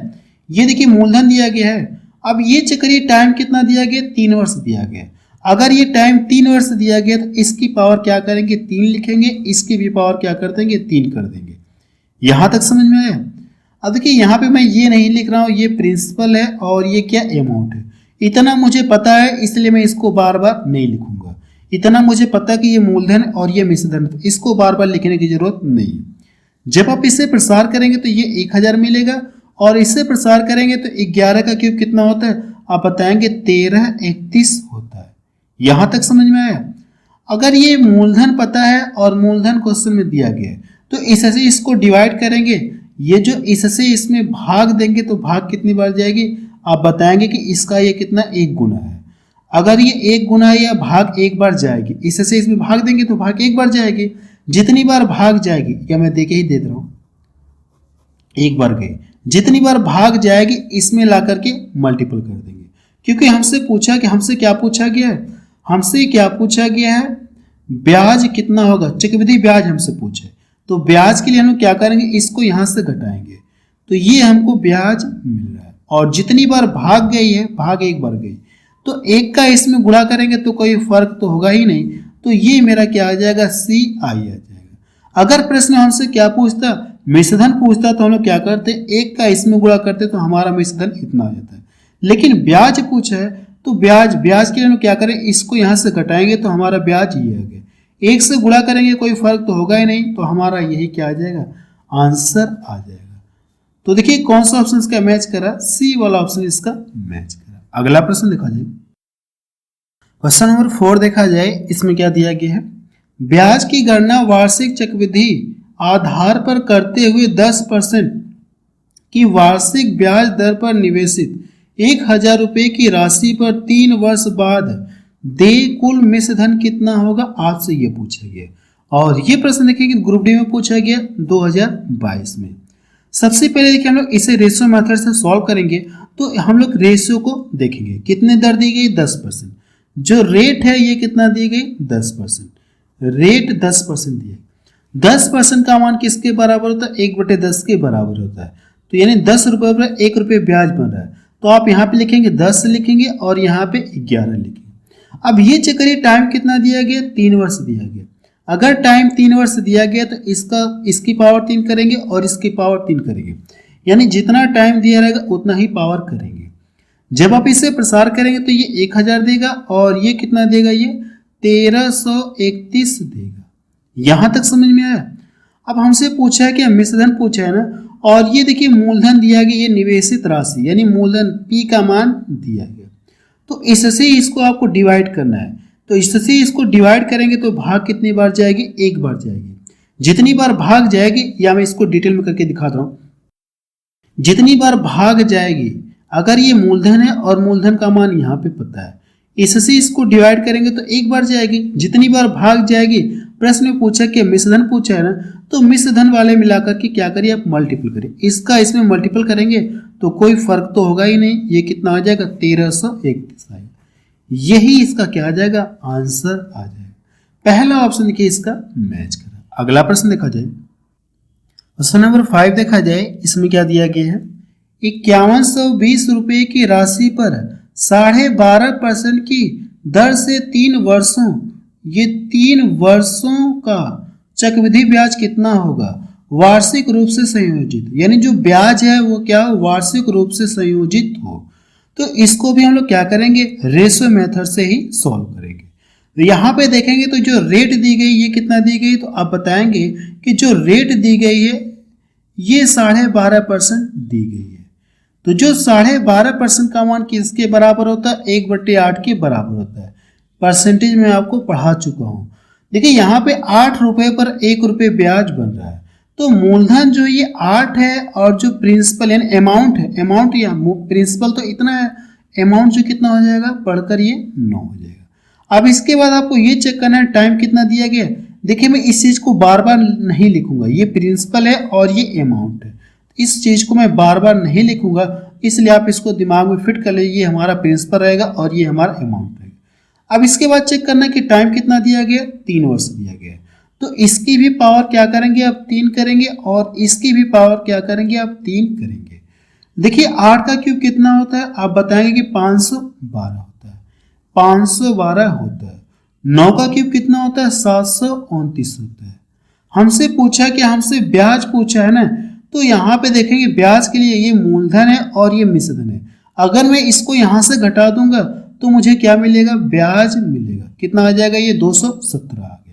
ये देखिए मूलधन दिया गया है। अब ये चेक करिए टाइम कितना दिया गया, 3 वर्ष दिया गया। अगर ये टाइम 3 वर्ष दिया गया तो इसकी पावर क्या करेंगे, 3 लिखेंगे, इसकी भी पावर क्या कर देंगे, 3 कर देंगे। यहाँ तक समझ में आया। अब देखिए यहाँ पे मैं ये नहीं लिख रहा हूँ, ये प्रिंसिपल है और ये क्या अमाउंट है, इतना मुझे पता है, इसलिए मैं इसको बार बार नहीं लिखूंगा। इतना मुझे पता है कि ये मूलधन और ये मिश्रधन, तो इसको बार बार लिखने की जरूरत नहीं है। जब आप इसे प्रसार करेंगे तो ये 1000 मिलेगा, और इससे प्रसार करेंगे तो 11 का क्यूब कितना होता है आप बताएंगे 1331 होता है। यहां तक समझ में आया। अगर ये मूलधन पता है और मूलधन क्वेश्चन में दिया गया है तो इससे इसको डिवाइड करेंगे, ये जो इससे इसमें भाग देंगे तो भाग कितनी बार जाएगी आप बताएंगे कि इसका ये कितना 1 गुना है। अगर ये 1 गुना है या भाग 1 बार जाएगी, इससे इसमें भाग देंगे तो भाग 1 बार जाएगी। जितनी बार भाग जाएगी, या मैं देके ही दे रहा हूं, 1 बार गई, जितनी बार भाग जाएगी इसमें ला करके मल्टीपल कर देंगे, क्योंकि हमसे पूछा कि हमसे क्या पूछा गया है, हमसे क्या पूछा गया है ब्याज कितना होगा, चक्रवृद्धि ब्याज हमसे पूछा है। तो ब्याज के लिए हम क्या करेंगे, इसको यहां से घटाएंगे तो ये हमको ब्याज मिल रहा है, और जितनी बार भाग गई है भाग 1 बार गई, तो 1 का इसमें गुणा करेंगे तो कोई फर्क तो होगा ही नहीं, तो ये मेरा क्या आ जाएगा सी आई आ जाएगा। अगर प्रश्न हमसे क्या पूछता मिश्रधन पूछता तो हम लोग क्या करते 1 का इसमें गुणा करते तो हमारा मिश्रधन इतना आ जाता है। लेकिन ब्याज पूछा है तो ब्याज के लिए हम क्या करें, इसको यहां से घटाएंगे तो हमारा ब्याज ये आ गया, 1 से गुणा करेंगे कोई फर्क तो होगा ही नहीं, तो हमारा यही क्या आ जाएगा आंसर आ जाएगा। तो देखिए कौन सा ऑप्शन इसका मैच करा, सी वाला ऑप्शन इसका मैच करा। अगला प्रश्न देखा जाए, क्वेश्चन नंबर 4 देखा जाए, इसमें क्या दिया गया है, ब्याज की गणना वार्षिक चक्रवृद्धि आधार पर करते हुए 10% की वार्षिक ब्याज दर पर निवेशित 1000 रुपये की राशि पर 3 वर्ष बाद दे कुल मिश्रधन कितना होगा, आपसे ये पूछा गया। और ये प्रश्न देखिए कि ग्रुप डी में पूछा गया 2022 में। सबसे पहले देखिए हम लोग इसे रेशियो मेथड से सॉल्व करेंगे, तो हम लोग रेशियो को देखेंगे, कितने दर दी गई 10%, जो रेट है ये कितना दी गई 10%, रेट 10% दिया, 10% का मान किसके बराबर होता है 1/10 के बराबर होता है, तो यानी 10 रुपये पर 1 रुपये ब्याज बन रहा है, तो आप यहाँ पे लिखेंगे 10 लिखेंगे और यहाँ पे 11 लिखेंगे। अब ये चेक करिए टाइम कितना दिया गया 3 वर्ष दिया गया। अगर टाइम 3 वर्ष दिया गया तो इसकी पावर 3 करेंगे और इसकी पावर 3 करेंगे, यानी जितना टाइम दिया रहेगा उतना ही पावर करेंगे। जब आप इसे प्रसार करेंगे तो ये 1000 देगा और ये कितना देगा, ये 1331 देगा। यहां तक समझ में आया। अब हमसे पूछा है कि मिश्रधन पूछा है ना, और ये देखिए मूलधन दिया गया, ये निवेशित राशि यानी मूलधन P का मान दिया गया, तो इससे इसको आपको डिवाइड करना है, तो इससे इसको डिवाइड करेंगे तो भाग कितनी बार जाएगी 1 बार जाएगी। जितनी बार भाग जाएगी, या मैं इसको डिटेल में करके दिखाता हूं, जितनी बार भाग जाएगी, अगर ये मूलधन है और मूलधन का मान यहाँ पे पता है, इससे इसको डिवाइड करेंगे तो 1 बार जाएगी। जितनी बार भाग जाएगी, प्रश्न में पूछा कि मिश्रधन पूछा है ना, तो मिश्रधन वाले मिलाकर के क्या करिए आप मल्टीपल करिए, इसका इसमें मल्टीपल करेंगे तो कोई फर्क तो होगा ही नहीं, ये कितना आ जाएगा 1331 आएगा। यही इसका क्या आ जाएगा आंसर आ जाएगा। पहला ऑप्शन देखिए इसका मैच करा। अगला प्रश्न देखा जाए, क्वेश्चन नंबर 5 देखा जाए, इसमें क्या दिया गया है, 5120 रुपये की राशि पर 12.5% की दर से 3 वर्षों, ये 3 वर्षों का चक्रवृद्धि ब्याज कितना होगा वार्षिक रूप से संयोजित, यानी जो ब्याज है वो क्या वार्षिक रूप से संयोजित हो। तो इसको भी हम लोग क्या करेंगे रेशियो मेथड से ही सॉल्व करेंगे। तो यहाँ पे देखेंगे तो जो रेट दी गई ये कितना दी गई, तो आप बताएंगे कि जो रेट दी गई है ये 12.5% दी गई है। तो जो 12.5% का मान किसके बराबर होता है 1/8 के बराबर होता है। परसेंटेज में आपको पढ़ा चुका हूं। देखिए यहाँ पे 8 रुपए पर 1 रुपये ब्याज बन रहा है, तो मूलधन जो ये 8 है और जो प्रिंसिपल यानी अमाउंट है, अमाउंट या प्रिंसिपल तो इतना है, अमाउंट जो कितना हो जाएगा पढ़कर ये 9 हो जाएगा। अब इसके बाद आपको ये चेक करना है टाइम कितना दिया गया। देखिए मैं इस चीज को बार बार नहीं लिखूंगा, ये प्रिंसिपल है और ये अमाउंट है, इस चीज को मैं बार बार नहीं लिखूंगा, इसलिए आप इसको दिमाग में फिट कर लीजिए, ये हमारा प्रिंसिपल रहेगा और ये हमारा अमाउंट रहेगा। अब इसके बाद चेक करना कि टाइम कितना दिया गया 3 वर्ष दिया गया, तो इसकी भी पावर क्या करेंगे आप 3 करेंगे और इसकी भी पावर क्या करेंगे आप 3 करेंगे। देखिए 8 का क्यूब कितना होता है आप बताएंगे कि 512 होता है, 512 होता है। 9 का क्यूब कितना होता है 729 होता है। हमसे पूछा कि हमसे ब्याज पूछा है ना, तो यहाँ पे देखेंगे ब्याज के लिए ये मूलधन है और ये मिश्रधन है। अगर मैं इसको यहाँ से घटा दूंगा तो मुझे क्या मिलेगा, ब्याज मिलेगा। कितना आ जाएगा, ये 217 आ गया।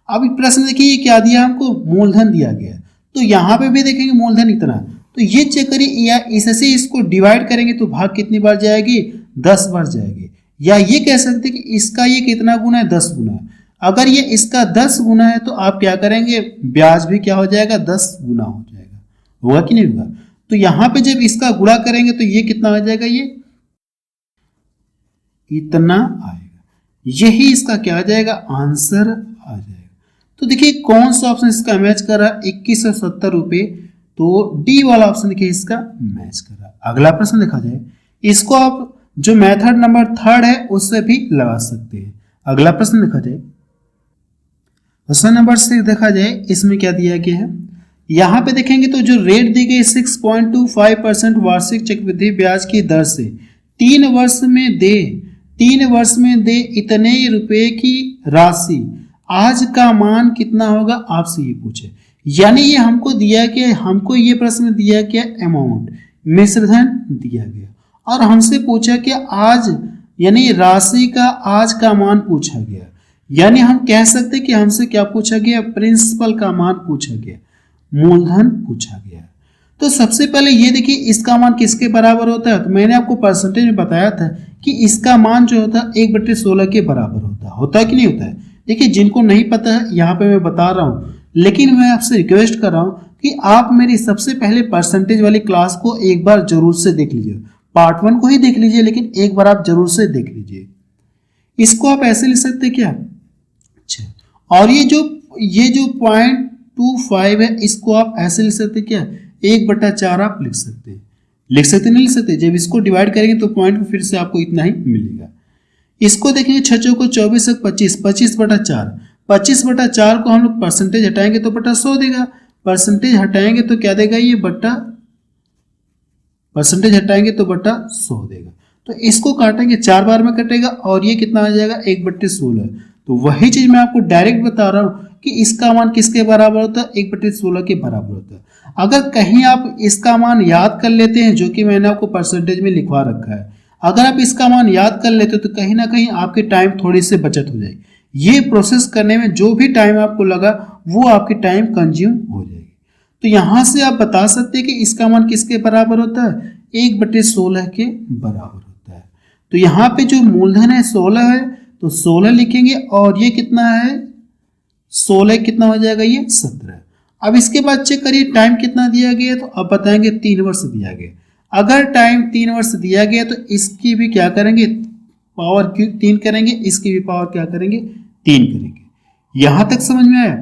अब प्रश्न देखिए ये क्या दिया हमको, मूलधन दिया गया, तो यहाँ पे भी देखेंगे मूलधन इतना, तो ये चेक करिए, या इससे इसको डिवाइड करेंगे तो भाग कितनी बार जाएगी, 10 बार जाएगी। या ये कह सकते हैं कि इसका ये कितना गुना है, 10 गुना है। अगर ये इसका 10 गुना है तो आप क्या करेंगे, ब्याज भी क्या हो जाएगा, 10 गुना हो जाएगा। होगा कि नहीं होगा। तो यहां पे जब इसका गुणा करेंगे तो ये कितना आ जाएगा, ये इतना आएगा। यही इसका क्या आ जाएगा, आंसर आ जाएगा। तो देखिए कौन सा ऑप्शन इसका मैच कर रहा है, 2170 रुपये, तो डी वाला ऑप्शन देखिए इसका मैच कर रहा है। अगला प्रश्न देखा जाए, इसको आप जो मेथड नंबर 3 है उससे भी लगा सकते हैं। अगला प्रश्न देखा जाए, क्वेश्चन नंबर 6 देखा जाए, इसमें क्या दिया गया है, यहां पे देखेंगे तो जो रेट दी गई 6.25% वार्षिक चक्रवृद्धि ब्याज की दर से 3 वर्ष में दे इतने रुपए की राशि, आज का मान कितना होगा, आपसे ये पूछे। यानी ये हमको दिया गया, हमको ये प्रश्न दिया गया अमाउंट, मिश्रधन दिया गया, और हमसे पूछा कि आज यानी राशि का आज का मान पूछा गया। यानी हम कह सकते कि हमसे क्या पूछा गया, प्रिंसिपल का मान पूछा गया, मूलधन पूछा गया। तो सबसे पहले ये देखिए इसका मान किसके बराबर होता है, तो मैंने आपको परसेंटेज में बताया था कि इसका मान जो होता है 1/16 के बराबर होता है कि नहीं होता है। देखिए जिनको नहीं पता है यहाँ पे मैं बता रहा हूँ, लेकिन मैं आपसे रिक्वेस्ट कर रहा हूँ कि आप मेरी सबसे पहले परसेंटेज वाली क्लास को एक बार जरूर से देख लीजिए, पार्ट 1 को ही देख लीजिए, लेकिन एक बार आप जरूर से देख लीजिए। इसको आप ऐसे लिख सकते क्या, अच्छा, और ये जो 0.25 है इसको आप ऐसे लिख सकते क्या, 1/4 आप लिख सकते हैं, नहीं लिख सकते। जब इसको डिवाइड करेंगे तो पॉइंट में फिर से आपको इतना ही मिलेगा। इसको देखेंगे 6 को 24 से 25, 25/4, 25/4 को हम लोग परसेंटेज हटाएंगे तो बटा 100 देगा, परसेंटेज हटाएंगे तो क्या देगा, ये परसेंटेज हटाएंगे तो बटा 100 देगा। तो इसको काटेंगे 4 बार में कटेगा, और ये कितना आ जाएगा, 1/16। तो वही चीज मैं आपको डायरेक्ट बता रहा हूं कि इसका मान किसके बराबर होता है, 1/16 के बराबर होता है। अगर कहीं आप इसका मान याद कर लेते हैं, जो कि मैंने आपको परसेंटेज में लिखवा रखा है, अगर आप इसका मान याद कर लेते हो तो कहीं ना कहीं आपके टाइम थोड़ी सी बचत हो जाएगी। ये प्रोसेस करने में जो भी टाइम आपको लगा वो आपकी टाइम कंज्यूम हो जाएगी। तो यहां से आप बता सकते हैं कि इसका मान किसके बराबर होता है, 1/16 के बराबर होता है। तो यहाँ पे जो मूलधन है 16 है, तो 16 लिखेंगे, और ये कितना है, 16 कितना हो जाएगा, ये 17। अब इसके बाद चेक करिए टाइम कितना दिया गया, तो अब बताएंगे 3 वर्ष दिया गया। अगर टाइम 3 वर्ष दिया गया तो इसकी भी क्या करेंगे, पावर क्यूब 3 करेंगे, इसकी भी पावर क्या करेंगे, 3 करेंगे। यहां तक समझ में आया।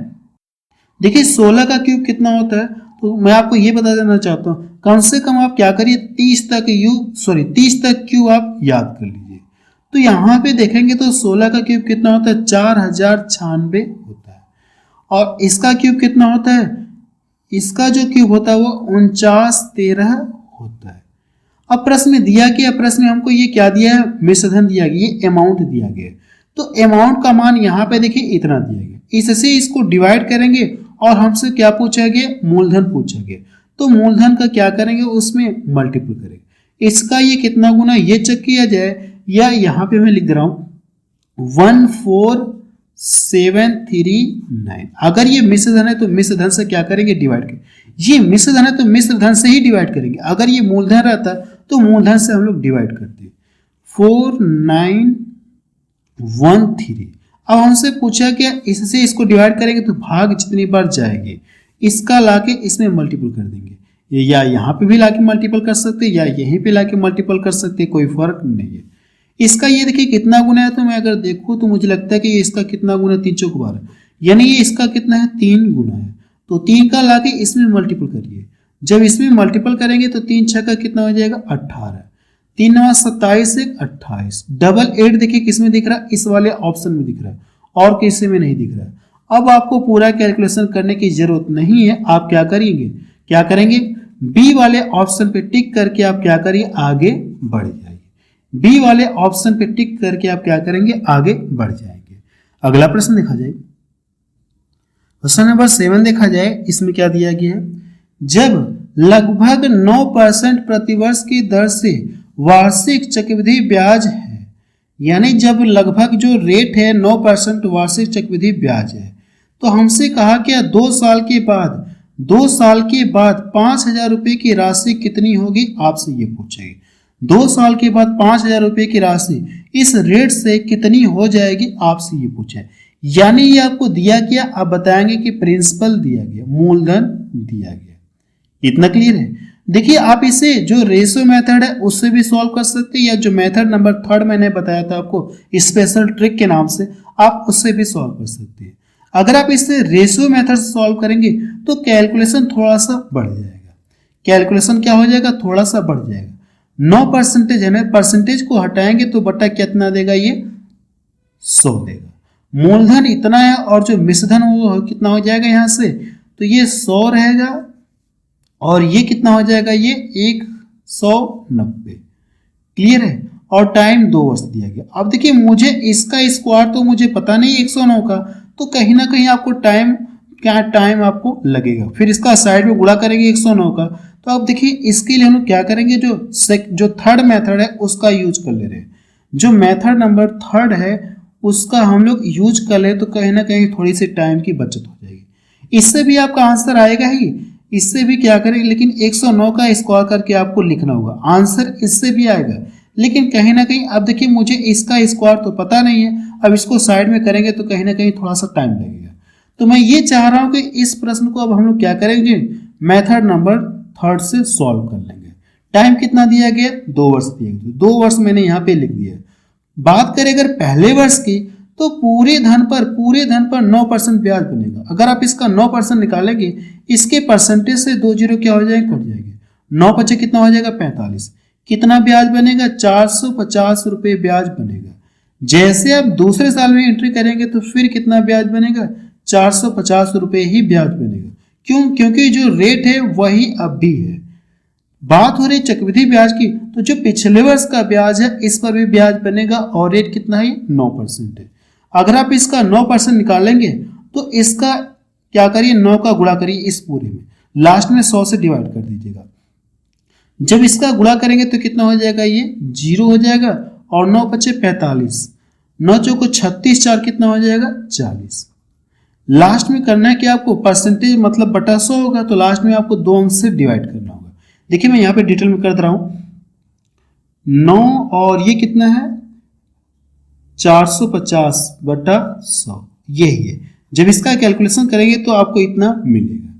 देखिए 16 का क्यूब कितना होता है, तो मैं आपको ये बता देना चाहता हूं, कम से कम आप क्या करिए 30 तक क्यूब आप याद कर लीजिए। तो यहां पे देखेंगे तो 16 का क्यूब कितना होता है, 4096 होता है, और इसका क्यूब कितना होता है, इसका जो क्यूब होता है वो 4913 होता है। अब प्रश्न में दिया गया, प्रश्न में हमको ये क्या दिया है, मिश्रधन दिया गया, ये अमाउंट दिया गया। तो अमाउंट का मान यहाँ पे देखिए इतना दिया गया, इससे इसको डिवाइड करेंगे, और हमसे क्या पूछा गया, मूलधन पूछा गया। तो मूलधन का क्या करेंगे, उसमें मल्टीपल करेंगे। इसका ये कितना गुना ये चेक किया जाए, या यहाँ पे मैं लिख दे रहा हूँ 14739। अगर ये मिश्रधन है तो मिश्रधन से क्या करेंगे, डिवाइड करेंगे। ये मिश्रधन है तो मिश्रधन से ही डिवाइड करेंगे। अगर ये मूलधन रहता तो मूलधन से हम लोग डिवाइड करते। 4913। अब हमसे पूछा क्या, इससे इसको डिवाइड करेंगे तो भाग जितनी बार जाएगी, इसका लाके इसमें मल्टीपल कर देंगे। या यहाँ पे भी लाके मल्टीपल कर सकते हैं, या यहीं पे लाके मल्टीपल कर सकते हैं, कोई फर्क नहीं है। इसका ये देखिए कितना गुना है, तो मैं अगर देखूं तो मुझे लगता है कि ये इसका कितना गुना है, 3 चौक 12, यानी ये इसका कितना है, 3 गुना है। तो 3 का लाके इसमें मल्टीपल करिए। जब इसमें मल्टीपल करेंगे तो 3 6 का कितना हो जाएगा, 18। 3 9 27 1 28। डबल 8 देखिए किसमें दिख रहा है, इस वाले ऑप्शन में दिख रहा है, और किसी में नहीं दिख रहा है। अब आपको पूरा कैलकुलेशन करने की जरूरत नहीं है। आप क्या करेंगे, बी वाले ऑप्शन पे टिक करके आप क्या करिए, आगे बढ़ जाइए। बी वाले ऑप्शन पे टिक करके आप क्या करेंगे, आगे बढ़ जाएंगे। अगला प्रश्न देखा जाए, क्वेश्चन नंबर 7 देखा जाए, इसमें क्या दिया गया है, जब लगभग 9% प्रतिवर्ष की दर से वार्षिक चक्रवृद्धि ब्याज है यानी जब लगभग जो रेट है 9% वार्षिक चक्रवृद्धि ब्याज है, तो हमसे कहा क्या 2 साल के बाद 5,000 रुपये की राशि कितनी होगी, आपसे ये पूछेगी। 2 साल के बाद 5,000 रुपये की राशि इस रेट से कितनी हो जाएगी, आपसे ये पूछे। यानी ये आपको दिया गया, आप बताएंगे कि प्रिंसिपल दिया गया, मूलधन दिया गया। इतना क्लियर है। देखिए आप इसे जो रेशियो मेथड है उससे भी सॉल्व कर सकते हैं, या जो मेथड नंबर 3 मैंने बताया था आपको स्पेशल ट्रिक के नाम से, आप उससे भी सॉल्व कर सकते हैं। अगर आप इसे रेशियो मेथड से सॉल्व करेंगे तो कैलकुलेशन थोड़ा सा बढ़ जाएगा। कैलकुलेशन क्या हो जाएगा, थोड़ा सा बढ़ जाएगा। 9% है ना, परसेंटेज को हटाएंगे तो बटा कितना देगा, ये 100 देगा। मूलधन इतना है और जो मिश्रधन वो कितना हो जाएगा यहाँ से, तो ये 100 रहेगा और ये कितना हो जाएगा, ये 190। क्लियर है। और टाइम 2 वर्ष दिया गया। अब देखिए मुझे इसका स्क्वायर तो मुझे पता नहीं 109 का, तो कहीं ना कहीं आपको टाइम आपको लगेगा। फिर इसका साइड में गुणा करेंगे 109 का। तो अब देखिए इसके लिए हम लोग क्या करेंगे, जो थर्ड मेथड है उसका यूज कर ले रहे हैं। जो मेथड नंबर 3 है उसका हम लोग यूज कर ले, तो कहीं ना कहीं थोड़ी सी टाइम की बचत हो जाएगी। इससे भी आपका आंसर आएगा ही, इससे भी क्या करेंगे, लेकिन 109 का स्क्वायर करके आपको लिखना होगा। आंसर इससे भी आएगा, लेकिन कहीं ना कहीं अब देखिए मुझे इसका स्क्वायर तो पता नहीं है, अब इसको साइड में करेंगे तो कहीं ना कहीं थोड़ा सा टाइम लगेगा। तो मैं ये चाह रहा हूं कि इस प्रश्न को अब हम लोग क्या करेंगे, मेथड नंबर 3 से सॉल्व कर लेंगे। टाइम कितना दिया गया, 2 वर्ष दिया गया, 2 वर्ष मैंने यहाँ पे लिख दिया। बात करें अगर पहले वर्ष की, तो पूरे धन पर 9% ब्याज बनेगा। अगर आप इसका 9% निकालेंगे, इसके परसेंटेज से 2 जीरो क्या हो जाएंगे, कट जाएंगे। 9 बचे कितना हो जाएगा, 45। कितना ब्याज बनेगा, 450 रुपये ब्याज बनेगा। जैसे आप दूसरे साल में एंट्री करेंगे तो फिर कितना ब्याज बनेगा, 450 रुपये ही ब्याज बनेगा। क्यों, क्योंकि जो रेट है वही अब भी है। बात हो रही चक्रवृद्धि ब्याज की, तो जो पिछले वर्ष का ब्याज है इस पर भी ब्याज बनेगा और रेट कितना है, 9% है। अगर आप इसका 9% निकालेंगे तो इसका क्या करिए, 9 का गुणा करिए इस पूरे में, लास्ट में 100 से डिवाइड कर दीजिएगा। जब इसका गुणा करेंगे तो कितना हो जाएगा, ये 0 हो जाएगा और 9 बचे 45, 9 चौको 36, 4 कितना हो जाएगा, 40। लास्ट में करना है कि आपको परसेंटेज मतलब बटा 100 होगा, तो लास्ट में आपको 2 अंक से डिवाइड करना होगा। देखिए मैं यहाँ पे डिटेल में कर दे रहा हूं, 9 और ये कितना है, 450 बटा 100, यही है। जब इसका कैलकुलेशन करेंगे तो आपको इतना मिलेगा।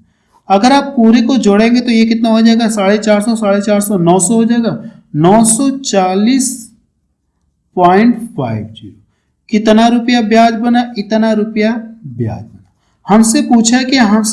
अगर आप पूरे को जोड़ेंगे तो ये कितना हो जाएगा, 450, 900 हो जाएगा, 940.50। कितना रुपया ब्याज बना, इतना रुपया ब्याज बना। हमसे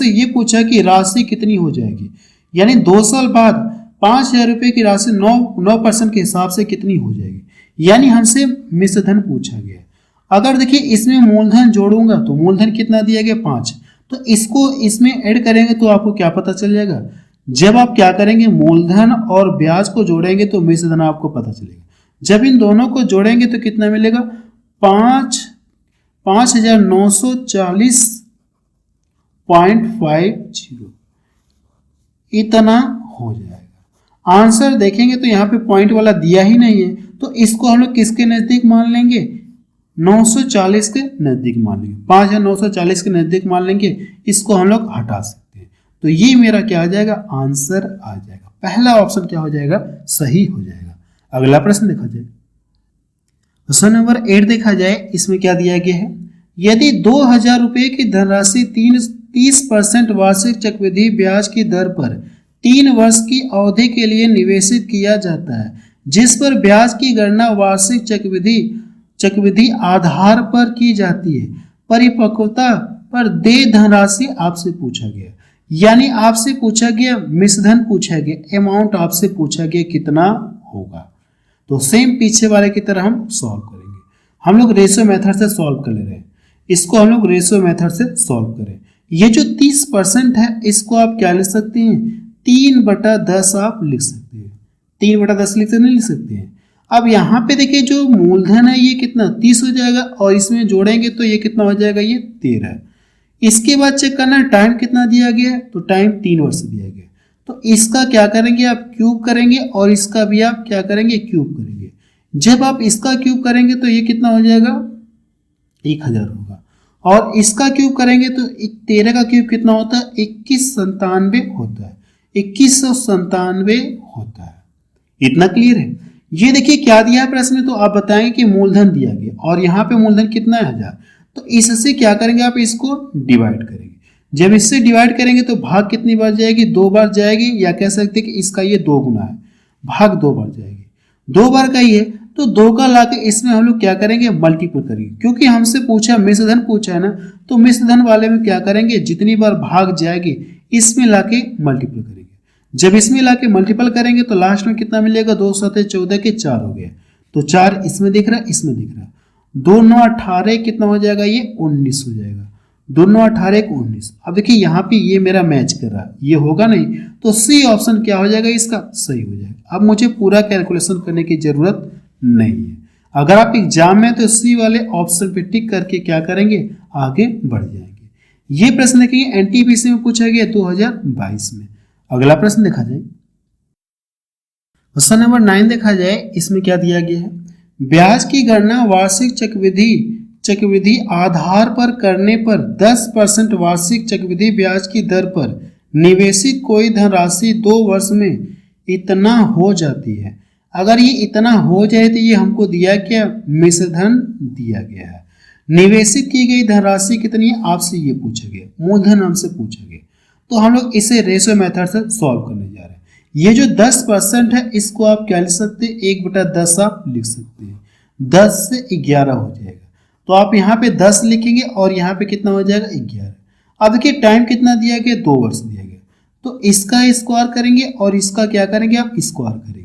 ये पूछा कि राशि कितनी हो जाएगी, यानी 2 साल बाद 5,000 रुपये की राशि 9% के हिसाब से कितनी हो जाएगी, यानी हमसे मिश्रधन पूछा गया। अगर देखिए इसमें मूलधन जोड़ूंगा तो मूलधन कितना दिया गया, 5, तो इसको इसमें ऐड करेंगे तो आपको क्या पता चल जाएगा। जब आप क्या करेंगे, मूलधन और ब्याज को जोड़ेंगे तो मिश्रधन आपको पता चलेगा। जब इन दोनों को जोड़ेंगे तो कितना मिलेगा, 5,940.50 इतना हो जाएगा। आंसर देखेंगे तो यहाँ पे पॉइंट वाला दिया ही नहीं है, तो इसको हम लोग किसके नजदीक मान लेंगे, 940 के नजदीक मान लेंगे। 5,940 के नजदीक मान लेंगे, इसको हम लोग हटा सकते हैं। तो ये मेरा क्या आ जाएगा, आंसर आ जाएगा। पहला ऑप्शन क्या हो जाएगा, सही हो जाएगा। अगला प्रश्न देखा जाए, क्वेश्चन नंबर 8 देखा जाए, इसमें क्या दिया गया है, यदि 2,000 रुपये की धनराशि 30% वार्षिक चक्रवृद्धि ब्याज की दर पर 3 वर्ष की अवधि के लिए निवेशित किया जाता है, जिस पर ब्याज की गणना वार्षिक चक्रवृद्धि आधार पर की जाती है, परिपक्वता पर देय धनराशि आपसे पूछा गया। यानी आपसे पूछा गया मिश्रधन पूछा गया, अमाउंट आपसे पूछा गया कितना होगा। तो सेम पीछे वाले की तरह हम सॉल्व करेंगे। हम लोग रेशियो मेथड से सॉल्व कर ले रहे हैं, इसको हम लोग रेशियो मेथड से सॉल्व करें। ये जो 30% है इसको आप क्या लिख सकते हैं, 3/10 आप लिख सकते हैं। 3/10 नहीं लिख सकते हैं। अब यहाँ पे देखिए जो मूलधन है ये कितना 30 हो जाएगा और इसमें जोड़ेंगे तो ये कितना हो जाएगा, ये 13। इसके बाद चेक करना है टाइम कितना दिया गया है, तो टाइम 3 वर्ष दिया गया। तो इसका क्या करेंगे आप, क्यूब करेंगे और इसका भी आप क्या करेंगे, क्यूब करेंगे। जब आप इसका क्यूब करेंगे तो ये कितना हो जाएगा, 1000 होगा। और इसका क्यूब करेंगे तो 13 का क्यूब कितना होता है, 2197 होता है, 2197 होता है। इतना क्लियर है। ये देखिए क्या दिया है प्रश्न में, तो आप बताएंगे कि मूलधन दिया गया और यहाँ पे मूलधन कितना है 1000, तो इससे क्या करेंगे आप इसको डिवाइड करेंगे। जब इससे डिवाइड करेंगे तो भाग कितनी बार जाएगी, 2 बार जाएगी, या कह सकते हैं कि इसका ये 2 गुना है, भाग 2 बार जाएगी, 2 बार का ही है तो 2 का लाके इसमें हम लोग क्या करेंगे, मल्टीपल करेंगे। क्योंकि हमसे पूछा मिश्र धन पूछा है ना, तो मिश्र धन वाले में क्या करेंगे, जितनी बार भाग जाएगी इसमें लाके मल्टीपल करेंगे। जब इसमें लाके मल्टीपल करेंगे तो लास्ट में कितना मिलेगा, 2 7 14 के 4 हो गया, तो 4 इसमें दिख रहा है, इसमें दिख रहा है, 2 9 18 कितना हो जाएगा, ये 19 हो जाएगा, 2 9 18 को 19। अब देखिए यहाँ पे ये मेरा मैच कर रहा है, ये होगा नहीं, तो सी ऑप्शन क्या हो जाएगा, इसका सही हो जाएगा। अब मुझे पूरा कैलकुलेशन करने की जरूरत नहीं है। अगर आप एग्जाम में तो सी वाले ऑप्शन पे टिक करके क्या करेंगे, आगे बढ़ जाएंगे। ये प्रश्न देखिए एनटीपीसी में पूछा गया 2022 में। अगला प्रश्न देखा जाए, क्वेश्चन नंबर 9 देखा जाए, इसमें क्या दिया गया है, ब्याज की गणना वार्षिक चक्रवृद्धि आधार पर करने पर 10% वार्षिक चक्रवृद्धि ब्याज की दर पर निवेशित कोई धनराशि 2 वर्ष में इतना हो जाती है। अगर ये इतना हो जाए तो ये हमको दिया क्या, मिश्र धन दिया गया है। निवेशित की गई धनराशि कितनी है, आपसे ये पूछा गया, मूलधन हमसे पूछा गया, तो हम लोग इसे रेशियो मेथड से सॉल्व करने जा रहे हैं। ये जो 10% है इसको आप क्या लिख सकते हैं, 1/10 आप लिख सकते हैं, 10 से 11 हो जाएगा। तो आप यहाँ पे 10 लिखेंगे और यहाँ पे कितना हो जाएगा, 11। अब देखिए टाइम कितना दिया गया, 2 वर्ष दिया गया, तो इसका स्क्वायर करेंगे और इसका क्या करेंगे, आप स्क्वायर करेंगे।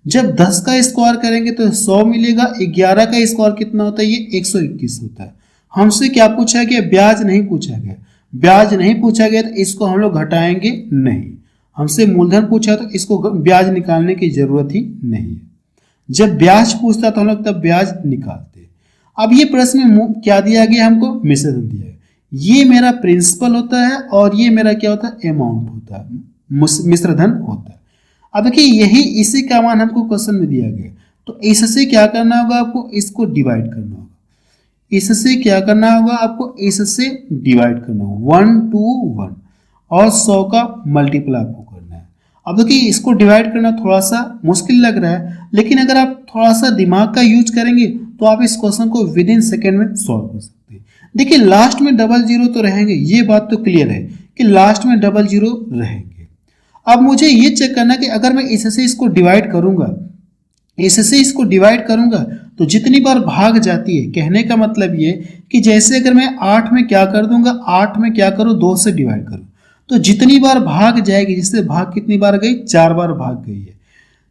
जब 10 का स्क्वायर करेंगे तो 100 मिलेगा, 11 का स्क्वायर कितना होता है, ये 121 होता है। हमसे क्या पूछा गया, ब्याज नहीं पूछा गया, ब्याज नहीं पूछा गया तो इसको हम लोग घटाएंगे नहीं। हमसे मूलधन पूछा तो इसको ब्याज निकालने की जरूरत ही नहीं है। जब ब्याज पूछता तो हम लोग तब ब्याज निकालते। अब ये प्रश्न में क्या दिया गया, हमको मिश्र धन दिया गया। ये मेरा प्रिंसिपल होता है और ये मेरा क्या होता है, अमाउंट होता है, मिश्र धन होता है। अब देखिए यही इसी का मान हमको क्वेश्चन में दिया गया, तो इससे क्या करना होगा, आपको इसको डिवाइड करना होगा। इससे क्या करना होगा, आपको इससे डिवाइड करना होगा, 1 to 1 और 100 का मल्टीपल आपको करना है। अब देखिए इसको डिवाइड करना थोड़ा सा मुश्किल लग रहा है, लेकिन अगर आप थोड़ा सा दिमाग का यूज करेंगे तो आप इस क्वेश्चन को विद इन सेकेंड में सॉल्व कर सकते हैं। देखिए लास्ट में डबल जीरो तो रहेंगे, ये बात तो क्लियर है कि लास्ट में डबल जीरो रहेंगे। अब मुझे ये चेक करना कि अगर मैं इससे इसको डिवाइड करूंगा, इससे इसको डिवाइड करूंगा तो जितनी बार भाग जाती है, कहने का मतलब ये कि जैसे अगर मैं 8 में क्या कर दूंगा, 8 में क्या करूं, 2 से डिवाइड करूं, तो जितनी बार भाग जाएगी, जिससे भाग कितनी बार गई, 4 बार भाग गई है।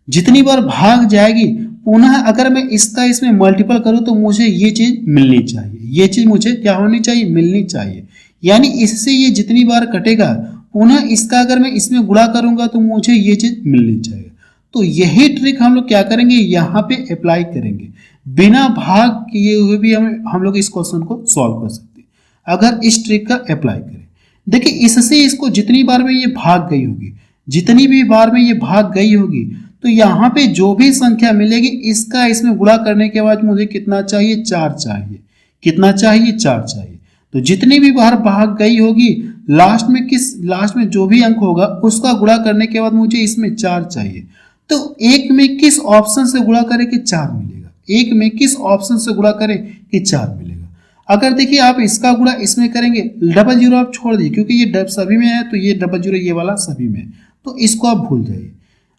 जितनी बार भाग जाएगी पुनः अगर मैं इसका इसमें मल्टीपल करूं तो मुझे ये चीज मिलनी चाहिए, ये चीज मुझे क्या होनी चाहिए, मिलनी चाहिए। यानी इससे ये जितनी बार कटेगा पुनः इसका अगर मैं इसमें गुणा करूंगा तो मुझे ये चीज मिलनी चाहिए। तो यही ट्रिक हम लोग क्या करेंगे, यहाँ पे अप्लाई करेंगे। बिना भाग किए हुए भी हम लोग इस क्वेश्चन को सॉल्व कर सकते हैं अगर इस ट्रिक का अप्लाई करें। देखिए इससे इसको जितनी बार में ये भाग गई होगी, जितनी भी बार में ये भाग गई होगी, तो यहाँ पे जो भी संख्या मिलेगी इसका इसमें गुणा करने के बाद मुझे कितना चाहिए, 4 चाहिए। कितना चाहिए, 4 चाहिए। तो जितनी भी बार भाग गई होगी लास्ट में जो भी अंक होगा उसका गुणा करने के बाद मुझे इसमें 4 चाहिए। तो एक में किस ऑप्शन से गुणा करें कि 4 मिलेगा, एक में किस ऑप्शन से गुणा करें कि 4 मिलेगा। अगर देखिए आप इसका गुणा इसमें करेंगे, डबल जीरो आप छोड़ दीजिए क्योंकि ये सभी में है, तो ये डबल जीरो ये वाला सभी में, तो इसको आप भूल जाइए।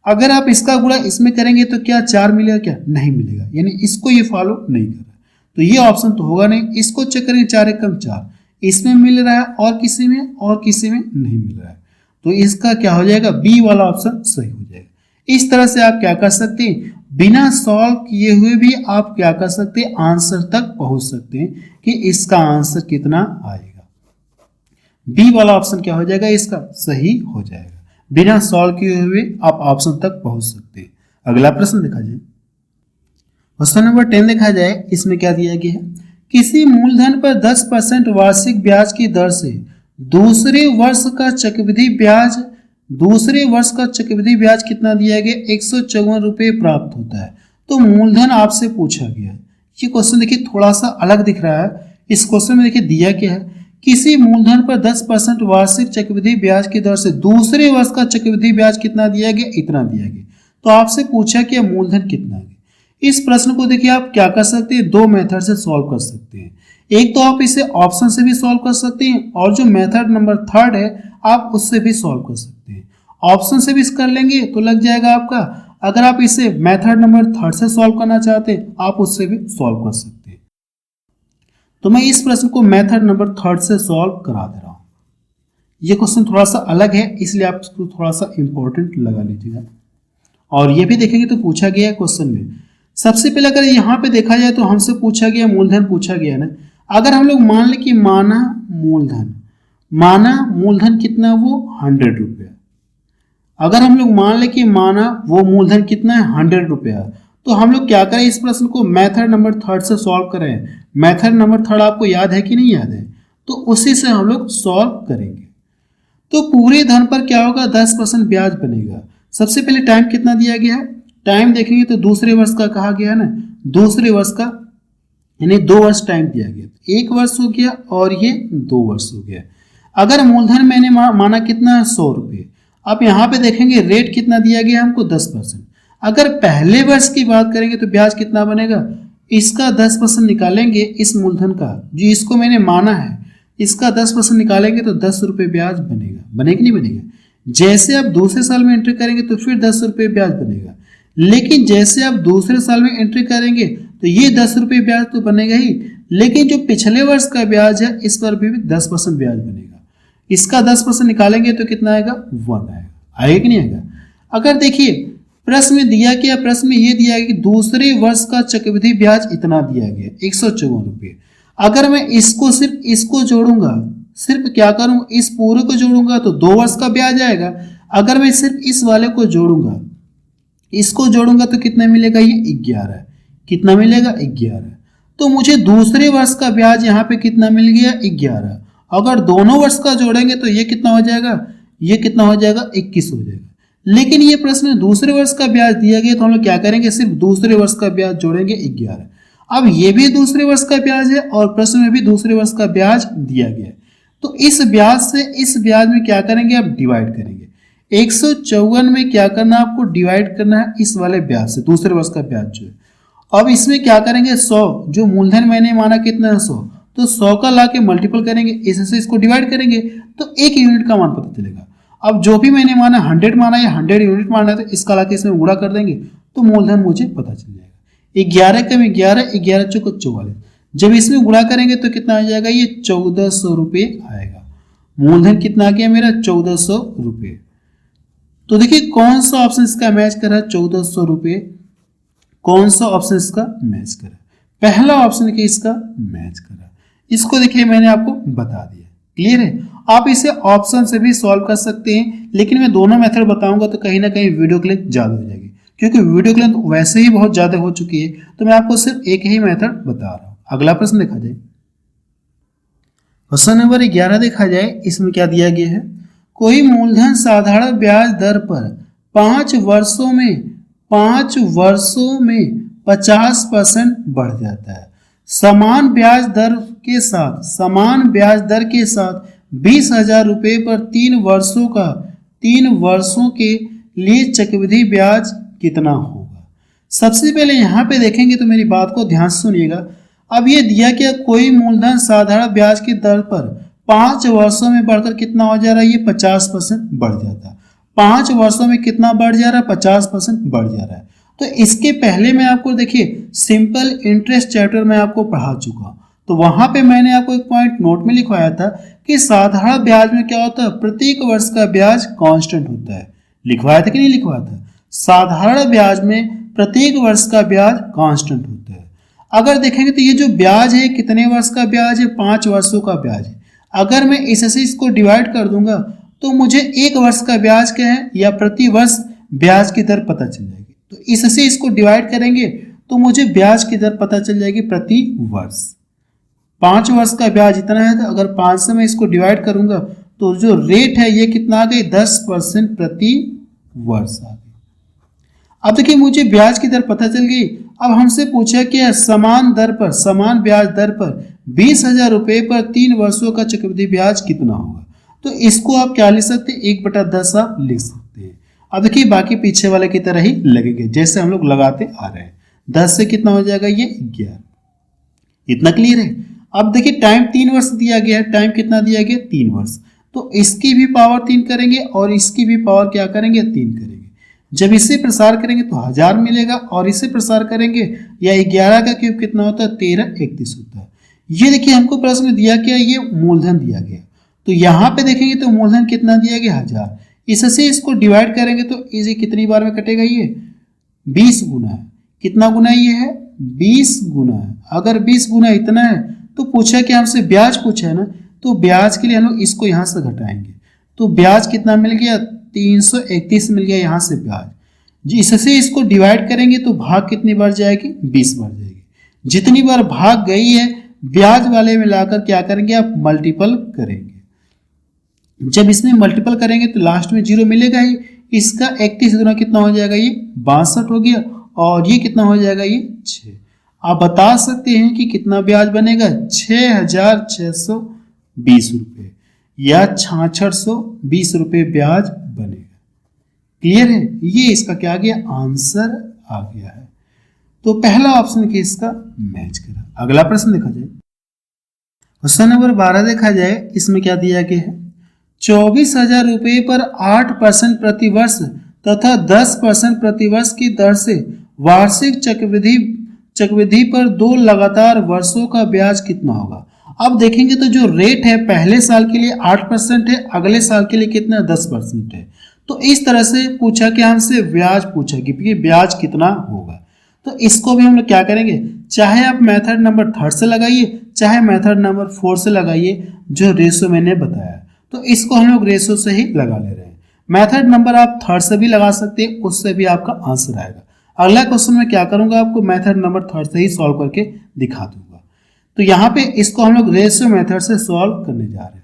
अगर आप इसका गुणा इसमें करेंगे तो क्या 4 मिलेगा, क्या नहीं मिलेगा, यानी इसको ये फॉलो नहीं कर रहा, तो ये ऑप्शन तो होगा नहीं। इसको चेक करेंगे, 4 एकम 4, इसमें मिल रहा है और किसी में नहीं मिल रहा है, तो इसका क्या हो जाएगा, बी वाला ऑप्शन सही हो जाएगा। इस तरह से आप क्या कर सकते हैं, बिना सॉल्व किए हुए भी आप क्या कर सकते हैं, आंसर तक पहुंच सकते हैं कि इसका आंसर कितना आएगा। बी वाला ऑप्शन क्या हो जाएगा, इसका सही हो जाएगा। बिना सॉल्व किए हुए आप ऑप्शन तक पहुंच सकते हैं। अगला प्रश्न देखा जाए, क्वेश्चन नंबर 10 देखा जाए, इसमें क्या दिया गया है, किसी मूलधन पर 10% वार्षिक ब्याज की दर से दूसरे वर्ष का चक्रवृद्धि ब्याज कितना दिया गया, 154 रुपये प्राप्त होता है। तो तो मूलधन आपसे पूछा गया है। ये क्वेश्चन देखिए थोड़ा सा अलग दिख रहा है। इस क्वेश्चन में देखिए दिया क्या है, किसी मूलधन पर 10% वार्षिक चक्रवृद्धि ब्याज की दर से दूसरे वर्ष का चक्रवृद्धि ब्याज कितना दिया गया, इतना दिया गया। तो आपसे पूछा कि मूलधन कितना है। इस प्रश्न को देखिए आप क्या कर सकते हैं, दो मेथड से सॉल्व कर सकते हैं। एक तो आप इसे ऑप्शन से भी सॉल्व कर सकते हैं और जो मेथड नंबर थर्ड है आप उससे भी सॉल्व कर सकते हैं। ऑप्शन से भी कर लेंगे तो लग जाएगा आपका, अगर आप इसे मेथड नंबर थर्ड से सॉल्व करना चाहते हैं आप उससे भी सॉल्व कर सकते हैं। तो मैं इस प्रश्न को मेथड नंबर थर्ड से सॉल्व करा दे रहा हूं। ये क्वेश्चन थोड़ा सा अलग है इसलिए आप इसको थोड़ा सा इंपॉर्टेंट लगा लीजिएगा। और ये भी देखेंगे तो पूछा गया है क्वेश्चन में। सबसे पहले अगर यहाँ पे देखा जाए तो हमसे पूछा गया मूलधन पूछा गया ना। अगर हम लोग मान लें कि माना मूलधन कितना, वो 100 रुपया। अगर हम लोग मान लें कि माना वो मूलधन कितना है 100 रुपया, तो हम लोग क्या करें, इस प्रश्न को मेथड नंबर थर्ड से सॉल्व करें। मेथड नंबर थर्ड आपको याद है कि नहीं याद है, तो उसी से हम लोग सॉल्व करेंगे। तो पूरे धन पर क्या होगा, 10% ब्याज बनेगा। सबसे पहले टाइम कितना दिया गया है, टाइम देखेंगे तो दूसरे वर्ष का कहा गया है ना, दूसरे वर्ष का यानी 2 वर्ष टाइम दिया गया। 1 वर्ष हो गया और ये 2 वर्ष हो गया। अगर मूलधन मैंने माना कितना है 100 रुपये। अब यहाँ पे देखेंगे रेट कितना दिया गया हमको 10%। अगर पहले वर्ष की बात करेंगे तो ब्याज कितना बनेगा, इसका 10% निकालेंगे इस मूलधन का, जो इसको मैंने माना है इसका 10% निकालेंगे तो 10 रुपये ब्याज बनेगा। बनेगा नहीं बनेगा। जैसे आप दूसरे साल में एंट्री करेंगे तो फिर 10 रुपये ब्याज बनेगा, लेकिन जैसे आप दूसरे साल में एंट्री करेंगे तो ये 10 रुपये ब्याज तो बनेगा ही, लेकिन जो पिछले वर्ष का ब्याज है इस पर भी 10% ब्याज बनेगा। इसका 10% निकालेंगे तो कितना आएगा, 1 आएगा। आएगा कि नहीं आएगा। अगर देखिए प्रश्न में दिया क्या, प्रश्न में ये दिया गया कि दूसरे वर्ष का चक्रवृद्धि ब्याज इतना दिया गया 154 रुपये। अगर मैं इसको सिर्फ इसको जोड़ूंगा, सिर्फ क्या करूंगा, इस पूरे को जोड़ूंगा तो 2 वर्ष का ब्याज आएगा। अगर मैं सिर्फ इस वाले को जोड़ूंगा, इसको जोड़ूंगा तो कितना मिलेगा, ये 11। कितना मिलेगा, 11। तो मुझे दूसरे वर्ष का ब्याज यहाँ पे कितना मिल गया, 11। अगर दोनों वर्ष का जोड़ेंगे तो ये कितना हो जाएगा, ये कितना हो जाएगा, 21 हो जाएगा। लेकिन ये प्रश्न दूसरे वर्ष का ब्याज दिया गया तो हम लोग क्या करेंगे, सिर्फ दूसरे वर्ष का ब्याज जोड़ेंगे 11। अब ये भी दूसरे वर्ष का ब्याज है और प्रश्न में भी दूसरे वर्ष का ब्याज दिया गया है, तो इस ब्याज से इस ब्याज में क्या करेंगे, आप डिवाइड करेंगे। 154 में क्या करना है, आपको डिवाइड करना है इस वाले ब्याज से, दूसरे वर्ष का ब्याज जो है। अब इसमें क्या करेंगे, 100 जो मूलधन मैंने माना कितना है 100, तो 100 का ला के मल्टीपल करेंगे, इससे इसको डिवाइड करेंगे तो 1 यूनिट का मान पता चलेगा। अब जो भी मैंने माना 100 माना या 100 यूनिट माना है तो इसका ला के इसमें गुणा कर देंगे तो मूलधन मुझे पता चल जाएगा। 11 कम 11, 11 चौको 44। जब इसमें गुणा करेंगे तो कितना आ जाएगा, ये 1400 रुपये आएगा। मूलधन कितना आ गया मेरा, 1400 रुपये। तो देखिए कौन सा ऑप्शन इसका मैच कर रहा है, 1400 रुपये। कौन सा ऑप्शन इसका मैच कर रहा है, पहला ऑप्शन देखिए इसका मैच कर रहा है। इसको देखिए मैंने आपको बता दिया, क्लियर है। आप इसे ऑप्शन से भी सॉल्व कर सकते हैं, लेकिन मैं दोनों मेथड बताऊंगा तो कहीं ना कहीं वीडियो की लेंथ ज्यादा हो जाएगी, क्योंकि वीडियो की लेंथ वैसे ही बहुत ज्यादा हो चुकी है। तो मैं आपको सिर्फ एक ही मेथड बता रहा हूं। अगला प्रश्न देखा जाए, क्वेश्चन नंबर 11 देखा जाए। इसमें क्या दिया गया है, कोई मूलधन साधारण ब्याज दर पर 5 वर्षों में 50% बढ़ जाता है। समान ब्याज दर के साथ 20,000 रुपये पर 3 वर्षों के लिए चक्रवृद्धि ब्याज कितना होगा। सबसे पहले यहाँ पे देखेंगे तो मेरी बात को ध्यान से सुनिएगा। अब ये दिया कि कोई मूलधन साधारण ब्याज की दर पर 5 वर्षों में बढ़कर कितना हो जा रहा है, ये 50% बढ़ जाता है। 5 वर्षों में कितना बढ़ जा रहा है, 50% बढ़ जा रहा है। तो इसके पहले मैं आपको देखिए सिंपल इंटरेस्ट चैप्टर में आपको पढ़ा चुका, तो वहां पे मैंने आपको एक पॉइंट नोट में लिखवाया था कि साधारण ब्याज में क्या होता है, प्रत्येक वर्ष का ब्याज कांस्टेंट होता है। लिखवाया था कि नहीं लिखवाया था, साधारण ब्याज में प्रत्येक वर्ष का ब्याज कांस्टेंट होता है। अगर देखेंगे तो ये जो ब्याज है कितने वर्ष का ब्याज है, 5 वर्षों का ब्याज है। अगर मैं इससे इसको डिवाइड कर दूंगा तो मुझे 1 वर्ष का ब्याज क्या है या प्रति वर्ष ब्याज की दर पता चल जाएगी। तो इससे इसको डिवाइड करेंगे तो मुझे ब्याज की दर पता चल जाएगी प्रति वर्ष। 5 वर्ष का ब्याज इतना है, तो अगर 5 से मैं इसको डिवाइड करूंगा तो जो रेट है ये कितना आ गई, 10% प्रति वर्ष आ गई। अब देखिए मुझे ब्याज की दर पता चल गई। अब हमसे पूछा कि समान दर पर, समान ब्याज दर पर 20,000 रुपये पर 3 वर्षों का चक्रवृद्धि ब्याज कितना होगा। तो इसको आप क्या लिख सकते हैं, 1/10 आप लिख सकते हैं। अब देखिए बाकी पीछे वाले की तरह ही लगेंगे जैसे हम लोग लगाते आ रहे हैं। 10 से कितना हो जाएगा, ये 11। इतना क्लियर है। अब देखिए टाइम 3 वर्ष दिया गया है, टाइम कितना दिया गया, 3 वर्ष। तो इसकी भी पावर 3 करेंगे और इसकी भी पावर क्या करेंगे, 3 करेंगे। जब इसे प्रसार करेंगे तो 1000 मिलेगा और इसे प्रसार करेंगे या 11 का क्यूब कितना होता है, 1331 होता है। ये देखिए हमको प्रश्न में दिया क्या, ये मूलधन दिया गया। तो यहाँ पे देखेंगे तो मूलधन कितना दिया गया, 1000। इससे इसको डिवाइड करेंगे तो इसे कितनी बार में कटेगा, ये 20 गुना है। कितना गुना ये है, 20 गुना है। अगर 20 गुना इतना है तो पूछा कि हमसे ब्याज पूछा है ना, तो ब्याज के लिए हम लोग इसको यहाँ से घटाएंगे। तो ब्याज कितना मिल गया, 331 मिल गया यहाँ से ब्याज जी। इससे इसको डिवाइड करेंगे तो भाग कितनी बार जाएगी, 20 बार जाएगी। जितनी बार भाग गई है ब्याज वाले में लाकर क्या करेंगे, आप मल्टीपल करेंगे। जब इसमें मल्टीपल करेंगे तो लास्ट में 0 मिलेगा ही। इसका 31 गुना कितना हो जाएगा, ये 62 हो गया और ये कितना हो जाएगा, ये 6। आप बता सकते हैं कि कितना ब्याज बनेगा, 6,620 रुपये या 6620 रुपये ब्याज बनेगा। क्लियर है, ये इसका क्या आ गया, आंसर आ गया है। तो पहला ऑप्शन के इसका मैच करा। अगला प्रश्न देखा जाए, क्वेश्चन नंबर 12 देखा जाए। इसमें क्या दिया गया है, 24,000 रुपये पर 8% प्रति वर्ष तथा 10% प्रति वर्ष की दर से वार्षिक चक्रवृद्धि पर 2 लगातार वर्षों का ब्याज कितना होगा। अब देखेंगे तो जो रेट है पहले साल के लिए 8% है, अगले साल के लिए कितना 10% है। तो इस तरह से पूछा कि हमसे ब्याज पूछा कि ब्याज कितना होगा। तो इसको भी हम लोग क्या करेंगे, चाहे आप मेथड नंबर 3 से लगाइए चाहे मेथड नंबर 4 से लगाइए, जो रेशो मैंने बताया। तो इसको हम लोग रेशो से ही लगा ले रहे हैं। मेथड नंबर आप 3 से भी लगा सकते हैं, उससे भी आपका आंसर आएगा। अगला क्वेश्चन में क्या करूंगा, आपको मेथड नंबर 3 से ही सॉल्व करके दिखा दूंगा। तो यहाँ पे इसको हम लोग रेशियो मेथड से सॉल्व करने जा रहे हैं।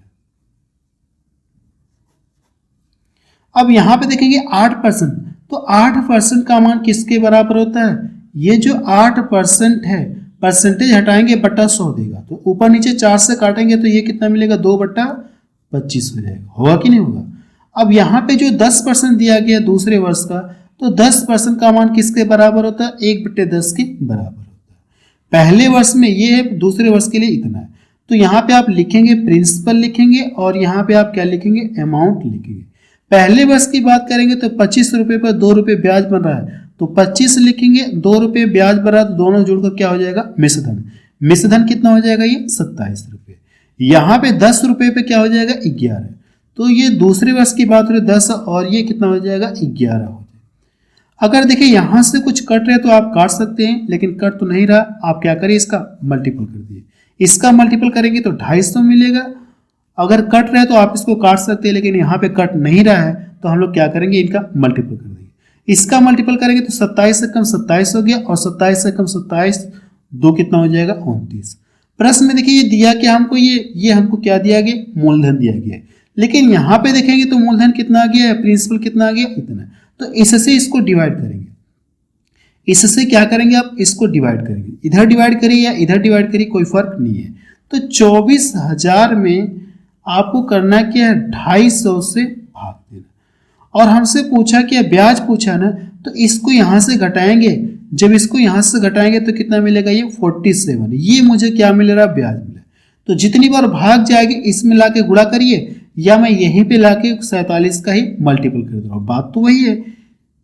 अब यहाँ पे देखेंगे 8%, तो 8% का मान किसके बराबर होता है, ये जो 8% है परसेंटेज हटाएंगे बटा 100 देगा। तो ऊपर नीचे 4 से काटेंगे तो ये कितना मिलेगा, 2/25 हो जाएगा। होगा कि नहीं होगा। अब यहाँ पे जो 10% दिया गया दूसरे वर्ष का, तो 10% का मान किसके बराबर होता है, 1/10 के बराबर होता है। पहले वर्ष में ये है, दूसरे वर्ष के लिए इतना है। तो यहाँ पे आप लिखेंगे प्रिंसिपल लिखेंगे और यहाँ पे आप क्या लिखेंगे, अमाउंट लिखेंगे। पहले वर्ष की बात करेंगे तो 25 रुपये पर 2 रुपये ब्याज बन रहा है, तो 25 लिखेंगे, 2 रुपये ब्याज बन रहा है, तो दोनों जोड़कर क्या हो जाएगा, मिश्रधन। मिश्रधन कितना हो जाएगा, ये 27 रुपये। यहाँ पे 10 रुपये पे क्या हो जाएगा, 11। तो ये दूसरे वर्ष की बात हो रही 10 और ये कितना हो जाएगा, 11 हो जाएगा। अगर देखिए यहाँ से कुछ कट रहे तो आप काट सकते हैं, लेकिन कट तो नहीं रहा। आप क्या करिए, इसका मल्टीपल कर दिए। इसका मल्टीपल करेंगे तो 250 मिलेगा। अगर कट रहे तो आप इसको काट सकते हैं, लेकिन यहाँ पे कट नहीं रहा है तो हम लोग क्या करेंगे, इनका मल्टीपल कर देंगे। इसका मल्टीपल करेंगे तो 27 से कम 27 हो गया और 27 से कम 27, 2 कितना हो जाएगा, 29। प्रश्न में देखिए ये दिया क्या हमको, ये हमको क्या दिया गया, मूलधन दिया गया है। लेकिन यहाँ पे देखेंगे तो मूलधन कितना आ गया है, प्रिंसिपल कितना आ गया, इतना। तो इससे इसको डिवाइड करेंगे। इससे क्या करेंगे, आप इसको डिवाइड करेंगे। इधर डिवाइड करिए या इधर डिवाइड करिए, कोई फर्क नहीं है। तो 24,000 में आपको करना क्या है, 250 से भाग देना। और हमसे पूछा क्या, ब्याज पूछा ना, तो इसको यहाँ से घटाएंगे। जब इसको यहाँ से घटाएंगे तो कितना मिलेगा, ये 47। ये मुझे क्या मिल रहा, ब्याज मिला। तो जितनी बार भाग जाएगी इसमें लाके गुणा करिए, या मैं यहीं पे लाके 47 का ही मल्टीपल कर दे रहा हूँ। बात तो वही है,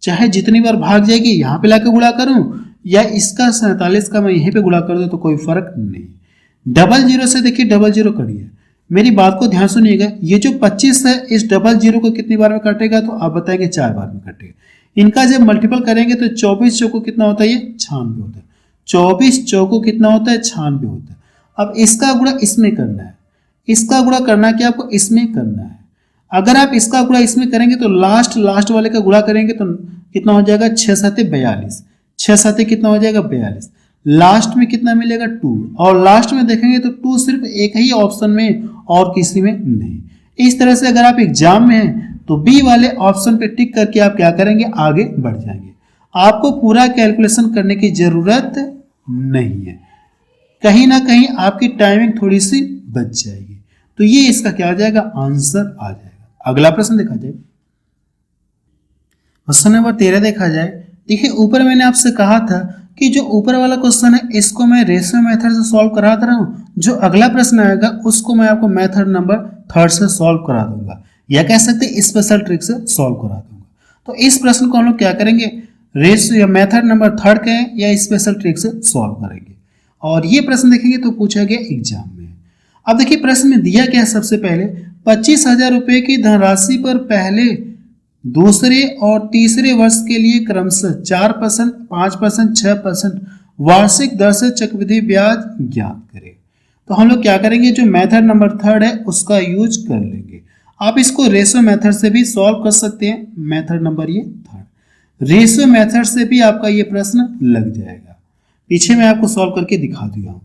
चाहे जितनी बार भाग जाएगी यहाँ पे लाके गुणा करूँ या इसका 47 का मैं यहीं पे गुणा कर दूँ, तो कोई फर्क नहीं। 00 से देखिए 00 करिए। मेरी बात को ध्यान सुनिएगा, ये जो 25 है इस 00 को कितनी बार में कटेगा, तो आप बताएंगे 4 बार में कटेगा। इनका जब मल्टीपल करेंगे तो 24 चौको कितना होता है, ये 96 होता है। 24 चौको कितना होता है, 96 होता है। अब इसका गुणा इसमें करना है, इसका गुणा करना क्या आपको, इसमें करना है। अगर आप इसका गुणा इसमें करेंगे तो लास्ट वाले का गुणा करेंगे तो कितना हो जाएगा, 6 7 42, 6 7 कितना हो जाएगा, 42। लास्ट में कितना मिलेगा, 2। और लास्ट में देखेंगे तो 2 सिर्फ एक ही ऑप्शन में और किसी में नहीं। इस तरह से अगर आप एग्जाम में हैं तो बी वाले ऑप्शन पे टिक करके आप क्या करेंगे, आगे बढ़ जाएंगे। आपको पूरा कैलकुलेशन करने की जरूरत नहीं है, कहीं ना कहीं आपकी टाइमिंग थोड़ी सी बच जाएगी। तो ये इसका क्या आ जाएगा, आंसर आ जाएगा। अगला प्रश्न देखा जाए, क्वेश्चन नंबर 13 देखा जाए। देखिए ऊपर मैंने आपसे कहा था कि जो ऊपर वाला क्वेश्चन है इसको मैं रेशियो मेथड से सॉल्व करा दे रहा हूँ, जो अगला प्रश्न आएगा उसको मैं आपको मेथड नंबर 3 से सॉल्व करा दूंगा, या कह सकते हैं स्पेशल ट्रिक से सॉल्व करा दूंगा। तो इस प्रश्न को हम लोग क्या करेंगे, रेशियो या मेथड नंबर 3 के या स्पेशल ट्रिक से सॉल्व करेंगे। और ये प्रश्न देखेंगे तो पूछा गया एग्जाम में। अब देखिए प्रश्न में दिया क्या है, सबसे पहले 25,000 रुपए की धनराशि पर पहले, दूसरे और तीसरे वर्ष के लिए क्रमशः 4%, 5%, 6% वार्षिक दर से चक्रवृद्धि ब्याज ज्ञात करें। तो हम लोग क्या करेंगे, जो मेथड नंबर 3 है उसका यूज कर लेंगे। आप इसको रेशियो मेथड से भी सॉल्व कर सकते हैं, मेथड नंबर ये 3 रेशियो मेथड से भी आपका ये प्रश्न लग जाएगा। पीछे मैं आपको सॉल्व करके दिखा दिया हूँ।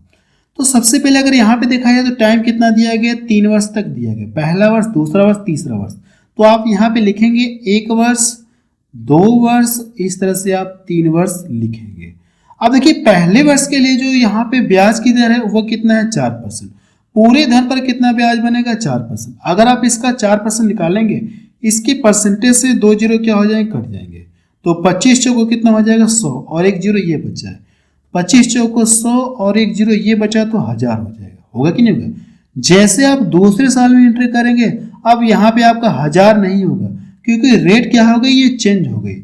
तो सबसे पहले अगर यहाँ पे देखा जाए तो टाइम कितना दिया गया, 3 वर्ष तक दिया गया, पहला वर्ष, दूसरा वर्ष, तीसरा वर्ष। तो आप यहाँ पे लिखेंगे 1 वर्ष, 2 वर्ष, इस तरह से आप 3 वर्ष लिखेंगे। अब देखिए पहले वर्ष के लिए जो यहाँ पे ब्याज की दर है वो कितना है, 4%। पूरे धन पर कितना ब्याज बनेगा, 4%। अगर आप इसका 4% निकालेंगे, इसके परसेंटेज से 2 जीरो क्या हो जाएंगे, कट जाएंगे। तो 25 चौको कितना हो जाएगा, 100, और 1 जीरो ये बचा है। 25 चौको 100 और 1 जीरो ये बचा तो 1000 हो जाएगा। होगा कि नहीं होगा। जैसे आप दूसरे साल में एंट्री करेंगे, अब यहाँ पे आपका 1000 नहीं होगा, क्योंकि रेट क्या हो गई, ये चेंज हो गई।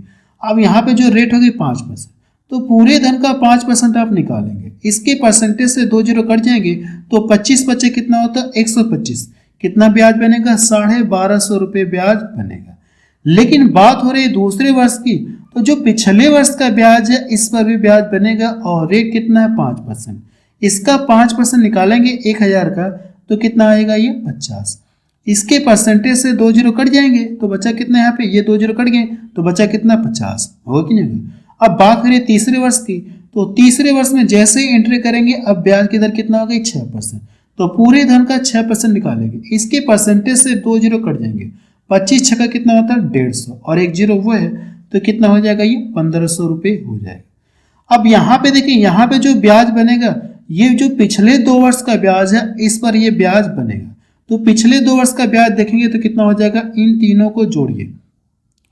अब यहाँ पे जो रेट हो गई 5%, तो पूरे धन का 5% आप निकालेंगे, इसके परसेंटेज से 2 जीरो कट जाएंगे, तो 25 बचे कितना होता है, 125। कितना ब्याज बनेगा, 1250 रुपये ब्याज बनेगा। लेकिन बात हो रही है दूसरे वर्ष की, तो जो पिछले वर्ष का ब्याज है इस पर भी ब्याज बनेगा, और रेट कितना है, 5%। इसका 5% निकालेंगे 1000 का, तो कितना आएगा, ये 50। इसके परसेंटेज से 2 जीरो कट जाएंगे, तो बचा कितना, यहाँ पे ये 2 जीरो कट गए, तो बचा कितना, 50। होगा कि नहीं। अब बात करें तीसरे वर्ष की, तो तीसरे वर्ष में जैसे ही एंट्री करेंगे, अब ब्याज की दर कितना हो गई, 6%। तो पूरे धन का 6% निकालेंगे, इसके परसेंटेज से 2 जीरो कट जाएंगे। 25 छक्का कितना होता है, 150, और 1 जीरो वो है, तो कितना हो जाएगा, ये 1500 रुपये हो जाएगा। अब यहाँ पे देखिए, यहाँ पे जो ब्याज बनेगा, ये जो पिछले 2 वर्ष का ब्याज है इस पर ये ब्याज बनेगा। तो पिछले 2 वर्ष का ब्याज देखेंगे तो कितना हो जाएगा, इन तीनों को जोड़िए।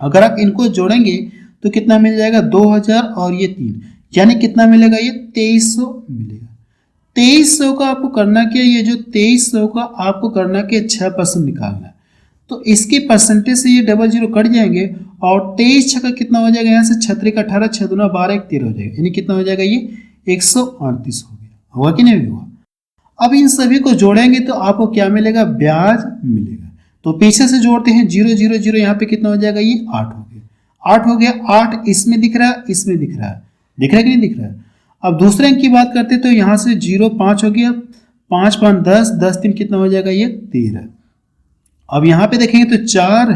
अगर आप इनको जोड़ेंगे तो कितना मिल जाएगा, 2000 और ये 3, यानी कितना मिलेगा, ये 2300 मिलेगा। 2300 का आपको करना क्या, ये जो 2300 का आपको करना क्या, 6% निकालना है। तो इसके परसेंटेज से ये 0 जीरो कट जाएंगे, और 23 छक्का कितना हो जाएगा, यहाँ से 6 का 18, 6 दूना 12, 1 13 हो जाएगा, यानी कितना हो जाएगा, ये 138 हो गया। होगा कि नहीं हुआ। अब इन सभी को जोड़ेंगे तो आपको क्या मिलेगा, ब्याज मिलेगा। तो पीछे से जोड़ते हैं, 0 0 0, यहाँ पे कितना हो जाएगा, ये 8 हो गया। 8 हो गया, 8 इसमें दिख रहा है, इसमें दिख रहा है, दिख रहा है कि नहीं दिख रहा है। अब दूसरे अंक की बात करते तो यहाँ से 0 5 हो गया, 5 5 10, 10 3 कितना हो जाएगा, ये 13। अब यहाँ पे देखेंगे तो 4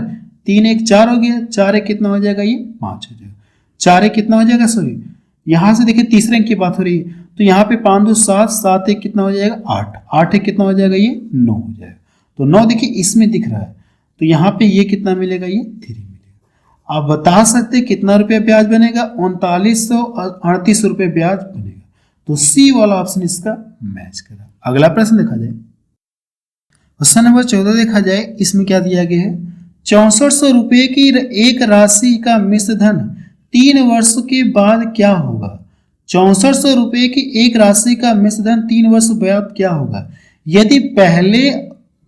3 1 4 हो गया, 4 1 कितना हो जाएगा, ये 5 हो जाएगा। 4 1 कितना हो जाएगा, सॉरी यहाँ से देखिए तीसरे अंक की बात हो रही है, तो यहाँ पे 5 2 7, 7 1 कितना हो जाएगा, 8, 8 1 कितना हो जाएगा, ये 9 हो जाएगा। तो 9 देखिए इसमें दिख रहा है, तो यहाँ पे ये कितना मिलेगा, ये 3 मिलेगा। आप बता सकते कितना रुपया ब्याज बनेगा, 3938 रुपये ब्याज बनेगा। तो सी वाला ऑप्शन इसका मैच करा। अगला प्रश्न देखा जाए, क्वेश्चन नंबर 14 देखा जाए। इसमें क्या दिया गया है, 6400 रुपये की एक राशि का मिश्र धन 3 वर्षों के बाद क्या होगा। 6400 रुपये की एक राशि का मिश्र धन 3 वर्ष बाद क्या होगा, यदि पहले,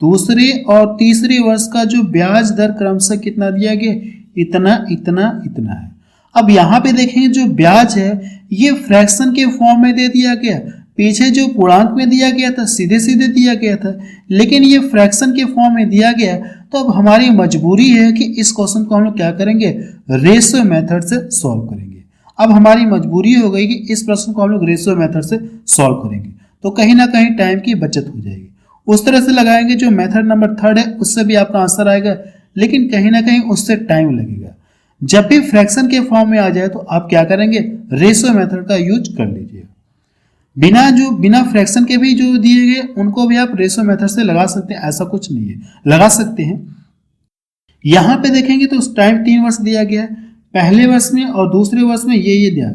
दूसरे और तीसरे वर्ष का जो ब्याज दर क्रमशः कितना दिया गया, इतना इतना इतना है। अब यहाँ पे देखेंगे जो ब्याज है ये फ्रैक्शन के फॉर्म में दे दिया गया, पीछे जो पूर्णांक में दिया गया था सीधे सीधे दिया गया था, लेकिन ये फ्रैक्शन के फॉर्म में दिया गया। तो अब हमारी मजबूरी है कि इस क्वेश्चन को हम लोग क्या करेंगे, रेशियो मेथड से सॉल्व करेंगे। अब हमारी मजबूरी हो गई कि इस प्रश्न को हम लोग रेशियो मेथड से सॉल्व करेंगे, तो कहीं ना कहीं टाइम की बचत हो जाएगी। उस तरह से लगाएंगे जो मेथड नंबर 3 है उससे भी आपका आंसर आएगा, लेकिन कहीं ना कहीं उससे टाइम लगेगा। जब भी फ्रैक्शन के फॉर्म में आ जाए तो आप क्या करेंगे, रेशियो मेथड का यूज कर लीजिए। बिना फ्रैक्शन के भी जो दिए गए उनको भी आप रेशियो मेथड से लगा सकते हैं, ऐसा कुछ नहीं है, लगा सकते हैं। यहां पे देखेंगे तो टाइम 3 वर्ष दिया गया है, पहले वर्ष में और दूसरे वर्ष में ये दिया।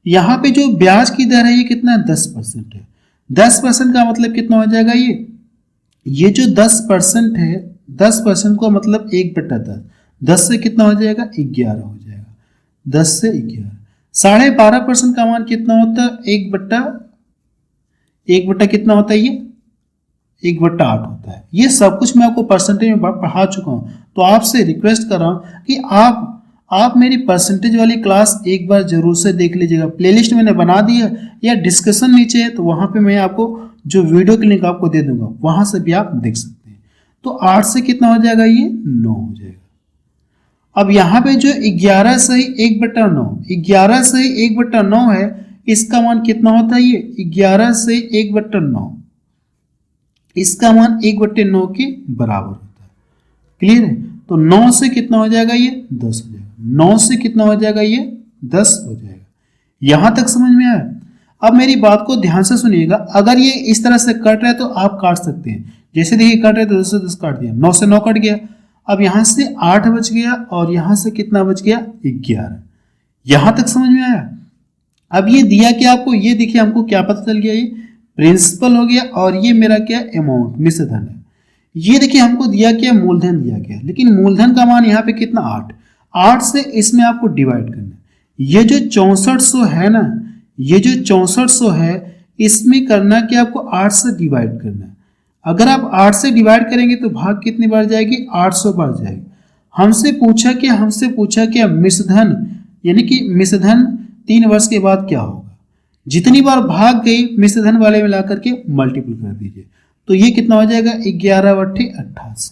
यहाँ पे जो ब्याज की दर है ये कितना 10% है। 10% का मतलब कितना हो जाएगा ये जो 10% है, 10% को मतलब 1/10, 10 से कितना हो जाएगा 11 हो जाएगा, 10 से 11। 12.5% का मान कितना होता है 1/1 कितना होता है ये 1/8 होता है। ये सब कुछ मैं आपको परसेंटेज में पढ़ा चुका हूँ, तो आपसे रिक्वेस्ट कर रहा हूँ कि आप मेरी परसेंटेज वाली क्लास एक बार जरूर से देख लीजिएगा। प्लेलिस्ट मैंने बना दिया या डिस्कशन नीचे है, तो वहाँ पे मैं आपको जो वीडियो की लिंक आपको दे दूंगा, वहाँ से भी आप देख सकते हैं। तो 8 से कितना हो जाएगा ये 9 हो जाएगा। अब यहाँ पे जो 11 से 1/9, 11 से 1/9 है, इसका मान कितना होता है ये 11 से 1/9, इसका मान 1/9 के बराबर होता है। क्लियर है? तो 9 से कितना हो जाएगा ये 10 हो जाएगा। 9 से कितना हो जाएगा ये 10 हो जाएगा। यहां तक समझ में आया? अब मेरी बात को ध्यान से सुनिएगा। अगर ये इस तरह से कट रहा है तो आप काट सकते हैं। जैसे देखिए कट रहा है तो 10 से 10 काट दिया, 9 से 9 कट गया। अब यहां से 8 बच गया और यहां से कितना बच गया 11। यहां तक समझ में आया? अब ये दिया क्या आपको, ये देखिए हमको क्या पता चल गया, ये प्रिंसिपल हो गया और ये मेरा क्या अमाउंट मिश्र धन है। ये देखिए हमको दिया क्या मूलधन दिया गया, लेकिन मूलधन का मान यहाँ पे कितना 8 से इसमें आपको डिवाइड करना है। ये जो 6400 है ना, ये जो 6400 है इसमें करना कि आपको 8 से डिवाइड करना है। अगर आप 8 से डिवाइड करेंगे तो भाग कितनी बार जाएगी 800 बार जाएगी। हमसे पूछा क्या मिश्रधन, यानी कि मिश्रधन 3 वर्ष के बाद क्या होगा। जितनी बार भाग गई मिश्रधन वाले में ला करके मल्टीपल कर दीजिए, तो ये कितना हो जाएगा 11/88,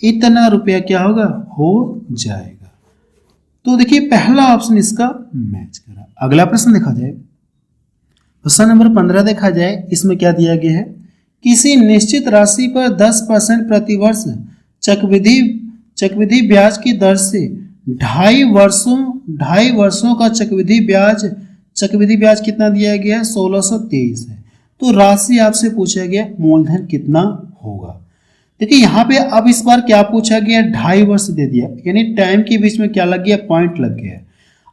इतना रुपया क्या होगा हो जाएगा। तो देखिए पहला ऑप्शन इसका मैच करा। अगला प्रश्न देखा जाए, प्रश्न नंबर 15 देखा जाए। इसमें क्या दिया गया है, किसी निश्चित राशि पर 10% प्रतिवर्ष चक्रवृद्धि ब्याज की दर से 2.5 वर्षों का चक्रवृद्धि ब्याज कितना दिया गया है 1623 है। तो राशि आपसे पूछा गया मूलधन कितना होगा। देखिए यहाँ पे अब इस बार क्या पूछा गया 2.5 वर्ष दे दिया, यानी टाइम के बीच में क्या लग गया पॉइंट लग गया है।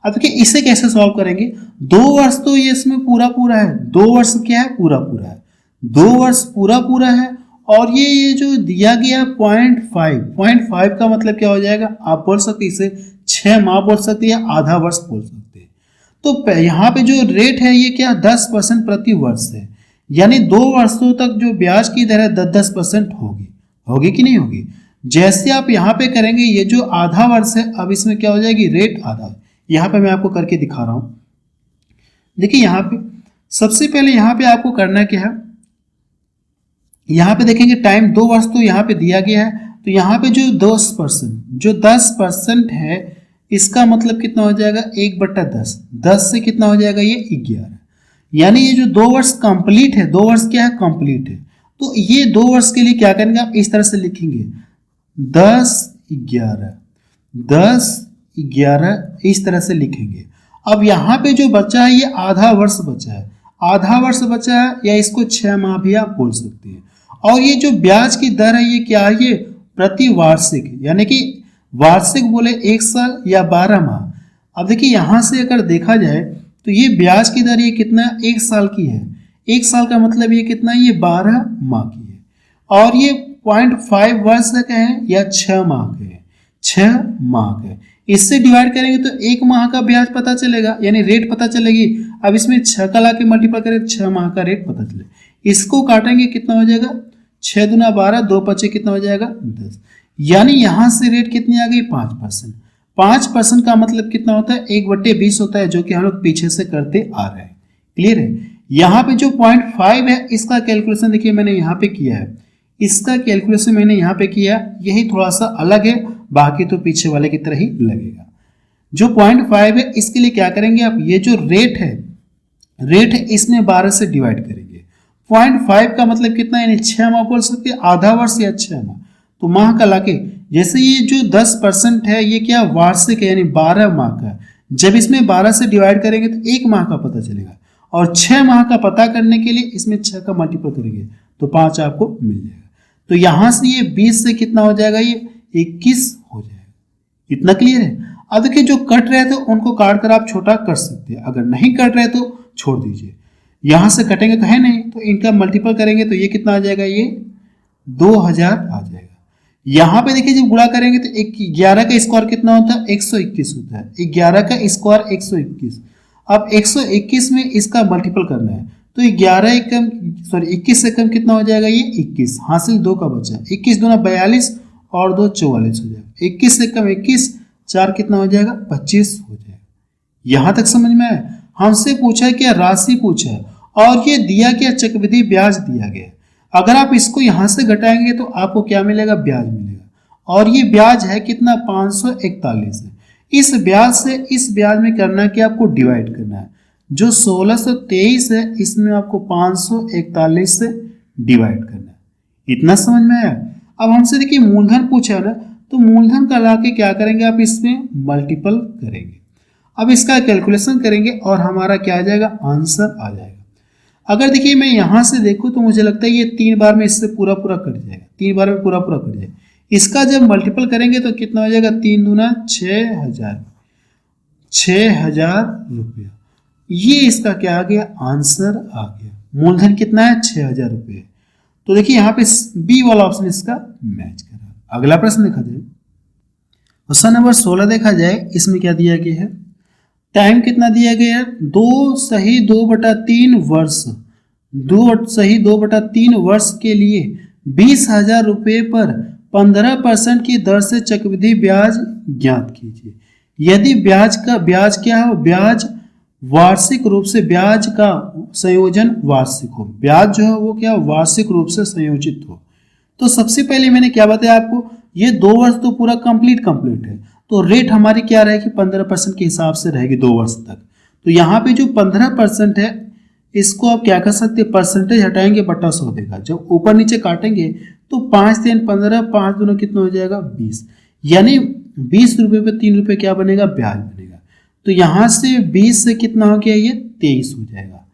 अब देखिए इसे कैसे सॉल्व करेंगे, 2 वर्ष तो ये इसमें पूरा है, 2 वर्ष क्या है पूरा है, 2 वर्ष पूरा है। और ये जो दिया गया 0.5 का मतलब क्या हो जाएगा, आप बोल सकते हैं इसे 6 माह बोल सकते हैं, आधा वर्ष बोल सकते हैं। तो यहाँ पे जो रेट है ये क्या 10% प्रति वर्ष है, यानी 2 वर्षों तक जो ब्याज की दर है 10% होगी कि नहीं होगी। जैसे आप यहाँ पे करेंगे, ये जो आधा वर्ष है अब इसमें क्या हो जाएगी रेट आधा। यहाँ पे मैं आपको करके दिखा रहा हूँ। देखिए यहाँ पे सबसे पहले यहाँ पे आपको करना क्या है, यहाँ पे देखेंगे टाइम 2 वर्ष तो यहाँ पे दिया गया है, तो यहाँ पे जो 10% है इसका मतलब कितना हो जाएगा 1/10, 10 से कितना हो जाएगा ये 11, यानी ये जो 2 वर्ष कंप्लीट है, 2 वर्ष क्या है कंप्लीट है। तो ये 2 वर्ष के लिए क्या करेंगे आप इस तरह से लिखेंगे 10/11 इस तरह से लिखेंगे। अब यहाँ पे जो बचा है ये आधा वर्ष बचा है, या इसको 6 माह भी आप बोल सकते हैं। और ये जो ब्याज की दर है ये क्या है, ये प्रति वार्षिक, यानी कि वार्षिक बोले 1 साल या 12 माह। अब देखिए यहाँ से अगर देखा जाए तो ये ब्याज की दर ये कितना 1 साल की है, 1 साल का मतलब ये कितना है, ये 12 माह की है। और ये 0.5 वर्ष का है या 6 माह का है, 6 माह का है। इससे डिवाइड करेंगे तो 1 माह का ब्याज पता चलेगा, यानी रेट पता चलेगी। अब इसमें 6 का ला के मल्टीप्लाई करें तो 6 माह का रेट पता चलेगा। इसको काटेंगे कितना हो जाएगा 6 दूना 12, 2 पचे कितना हो जाएगा 10, यानी यहां से रेट कितनी आ गई 5%। 5% का मतलब कितना होता है 1/20 होता है, जो कि हम लोग पीछे से करते आ रहे हैं। क्लियर है? यहाँ पे जो 0.5 है इसका कैलकुलेशन देखिए मैंने यहाँ पे किया है, इसका कैलकुलेशन मैंने यहाँ पे किया, यही थोड़ा सा अलग है, बाकी तो पीछे वाले की तरह ही लगेगा। जो 0.5 है इसके लिए क्या करेंगे आप, ये जो रेट है इसमें 12 से डिवाइड करेंगे। 0.5 का मतलब कितना, यानी 6 माह बोल सकते हैं, आधा वर्ष या 6 माह। तो माह का लाके जैसे ये जो 10% है ये क्या वार्षिक है, यानी 12 माह का। जब इसमें 12 से डिवाइड करेंगे तो 1 माह का पता चलेगा, और 6 माह का पता करने के लिए इसमें 6 का मल्टीपल करेंगे तो 5 आपको मिल जाएगा। तो यहां से ये 20 से कितना हो जाएगा, ये 21 हो जाएगा। इतना क्लियर है? अब देखिए जो कट रहे थे उनको काट कर आप छोटा कर सकते हैं, अगर नहीं कट रहे तो छोड़ दीजिए। यहां से कटेंगे तो है नहीं, तो इनका मल्टीपल करेंगे तो ये कितना आ जाएगा, ये 2000 आ जाएगा। यहाँ पे देखिए जब गुणा करेंगे तो 11 का स्क्वायर कितना होता है, 121 होता है। 11 का स्क्वायर 121। अब 121 में इसका मल्टीपल करना है तो 11 एकम सॉरी 21 से कम कितना हो जाएगा, ये 21। हासिल 2 का बचा, 21 दूना 42 और 2 44 हो जाएगा। 21 से कम 21, 4 कितना हो जाएगा, 25 हो जाएगा। यहां तक समझ में आया। हमसे पूछा है क्या, राशि पूछा है और ये दिया क्या, चक्रवृद्धि ब्याज दिया गया। अगर आप इसको यहां से घटाएंगे तो आपको क्या मिलेगा, ब्याज मिलेगा। और ये ब्याज है कितना, 541 है। इस ब्याज से इस ब्याज में करना है कि आपको डिवाइड करना है। जो 1623 है इसमें आपको 541 से डिवाइड करना है। इतना समझ में आया। अब हमसे देखिए मूलधन पूछा है ना, तो मूलधन का ला के क्या करेंगे, आप इसमें मल्टीपल करेंगे। अब इसका कैलकुलेशन करेंगे और हमारा क्या आ जाएगा, आंसर आ जाएगा। अगर देखिए मैं यहां से देखूं तो मुझे लगता है ये 3 बार में इससे पूरा पूरा कट जाएगा, 3 बार में पूरा पूरा कट जाएगा। इसका जब मल्टीपल करेंगे तो कितना हो जाएगा, 3 दूना 6000, 6000 रुपया। ये इसका क्या आ गया, आंसर आ गया। मूलधन कितना है, 6000 रुपये। तो देखिए यहाँ पे बी वाला ऑप्शन इसका मैच कर रहा है। अगला प्रश्न देखा जाए, क्वेश्चन नंबर 16 देखा जाए। इसमें क्या दिया गया है, टाइम कितना दिया गया है, 2 सही 2/3 वर्ष, 2 सही 2/3 वर्ष के लिए 20,000 रुपये पर 15% की दर से चक्रवृद्धि ब्याज ज्ञात कीजिए। यदि ब्याज क्या है, ब्याज वार्षिक रूप से, ब्याज का संयोजन वार्षिक हो, ब्याज जो है वो क्या वार्षिक रूप से संयोजित हो। तो सबसे पहले मैंने क्या बताया आपको, ये 2 वर्ष तो पूरा कंप्लीट है, तो रेट हमारी क्या रहेगी, 15% के हिसाब से रहेगी 2 वर्ष तक। तो यहाँ पे जो 15% है इसको आप क्या कर सकते हैं, परसेंटेज हटाएंगे बटा 100 देगा। जब ऊपर नीचे काटेंगे तो 5 3 15, 5 दूना कितना हो जाएगा, 20। यानी 20 रुपये पे 3 रुपये क्या बनेगा, ब्याज बनेगा। तो यहाँ से 20 से कितना हो गया, ये 23 हो जाएगा।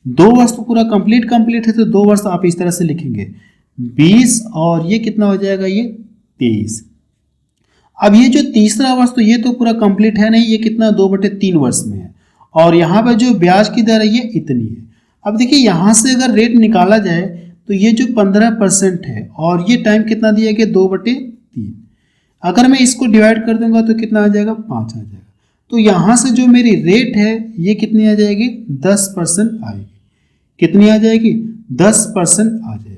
2 वर्ष तो पूरा कंप्लीट है, तो 2 वर्ष आप इस तरह से लिखेंगे 20 और ये कितना हो जाएगा, ये 23। अब ये जो तीसरा वर्ष तो ये तो पूरा कंप्लीट है नहीं, ये कितना 2/3 वर्ष में है। और यहाँ पर जो ब्याज की दर है ये इतनी है। अब देखिए यहाँ से अगर रेट निकाला जाए तो ये जो 15% है और ये टाइम कितना दिया गया, 2/3। अगर मैं इसको डिवाइड कर दूंगा तो कितना आ जाएगा, 5 आ जाएगा। तो यहाँ से जो मेरी रेट है ये कितनी आ जाएगी, 10% आएगी। कितनी आ जाएगी, 10% आ जाएगी।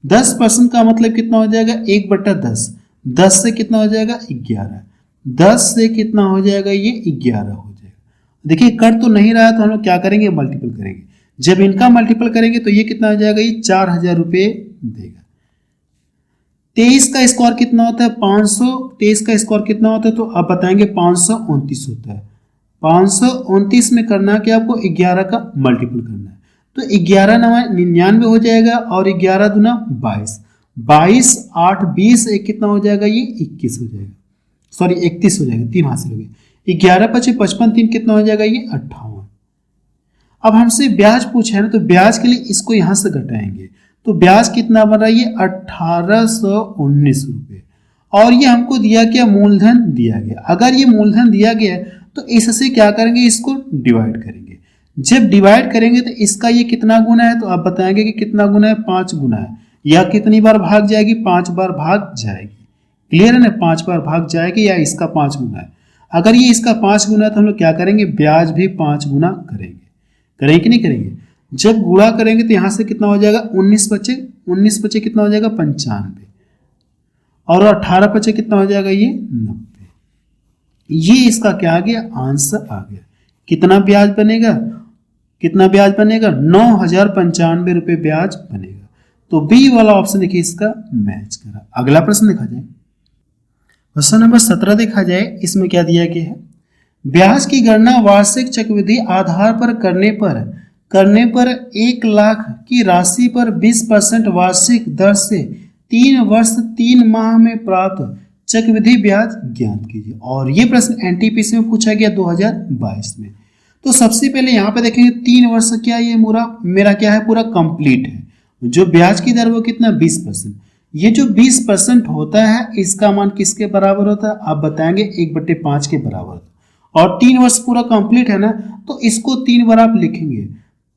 10% का मतलब कितना हो जाएगा, 1/10। 10 से कितना हो जाएगा, 11। 10 से कितना हो जाएगा, ये 11 हो जाएगा। देखिए कट तो नहीं रहा तो हम लोग क्या करेंगे, मल्टीपल करेंगे। जब इनका मल्टीपल करेंगे तो ये कितना आ जाएगा, ये 4000 रुपये देगा। 23 का स्क्वायर कितना होता है, 500। 23 का स्क्वायर कितना होता है, तो आप बताएंगे 529 होता है। 529 में करना है कि आपको 11 का मल्टीपल करना है। तो 11 9 99 हो जाएगा और 11 दूना 22। 22 8 20 एक कितना हो जाएगा, ये 21 हो जाएगा, सॉरी 31 हो जाएगा, 3 हासिल हो गए। 11 25 55 3 कितना हो जाएगा, ये 58। अब हमसे ब्याज पूछा है ना, तो ब्याज के लिए इसको यहां से घटाएंगे तो ब्याज कितना बन रहा है, ये 1819 रुपये। और ये हमको दिया क्या, मूलधन दिया गया। अगर ये मूलधन दिया गया तो इससे क्या करेंगे, इसको डिवाइड करेंगे। जब डिवाइड करेंगे तो इसका ये कितना गुना है, तो आप बताएंगे कि कितना गुना है, 5 गुना है। या कितनी बार भाग जाएगी, 5 बार भाग जाएगी। क्लियर है ना, 5 बार भाग जाएगी या इसका 5 गुना है। अगर ये इसका 5 गुना है तो हम लोग क्या करेंगे, ब्याज भी 5 गुना करेंगे। करेंगे कि नहीं करेंगे। जब गुणा करेंगे तो यहां से कितना हो जाएगा, 19 बचे कितना हो जाएगा, 95। और 18 बचे कितना हो जाएगा, ये 90। ये इसका क्या आ गया, आंसर आ गया। कितना ब्याज बनेगा, 9095 रुपये ब्याज बनेगा। तो बी वाला ऑप्शन देखिए इसका मैच करा। अगला प्रश्न देखा जाए, क्वेश्चन नंबर 17 देखा जाए। इसमें क्या दिया गया है, ब्याज की गणना वार्षिक चक्रवृद्धि आधार पर करने पर 1 लाख की राशि पर 20% वार्षिक दर से 3 वर्ष 3 माह में प्राप्त चक्रवृद्धि ब्याज ज्ञात कीजिए। और ये प्रश्न एनटीपीसी में पूछा गया 2022 में। तो सबसे पहले यहाँ पे देखेंगे 3 वर्ष क्या, ये मेरा क्या है, पूरा कंप्लीट है। जो ब्याज की दर वो कितना, 20%। ये जो 20% होता है इसका मान किसके बराबर होता है? आप बताएंगे 1/5 के बराबर होता है। और 3 वर्ष पूरा कंप्लीट है ना, तो इसको 3 बार आप लिखेंगे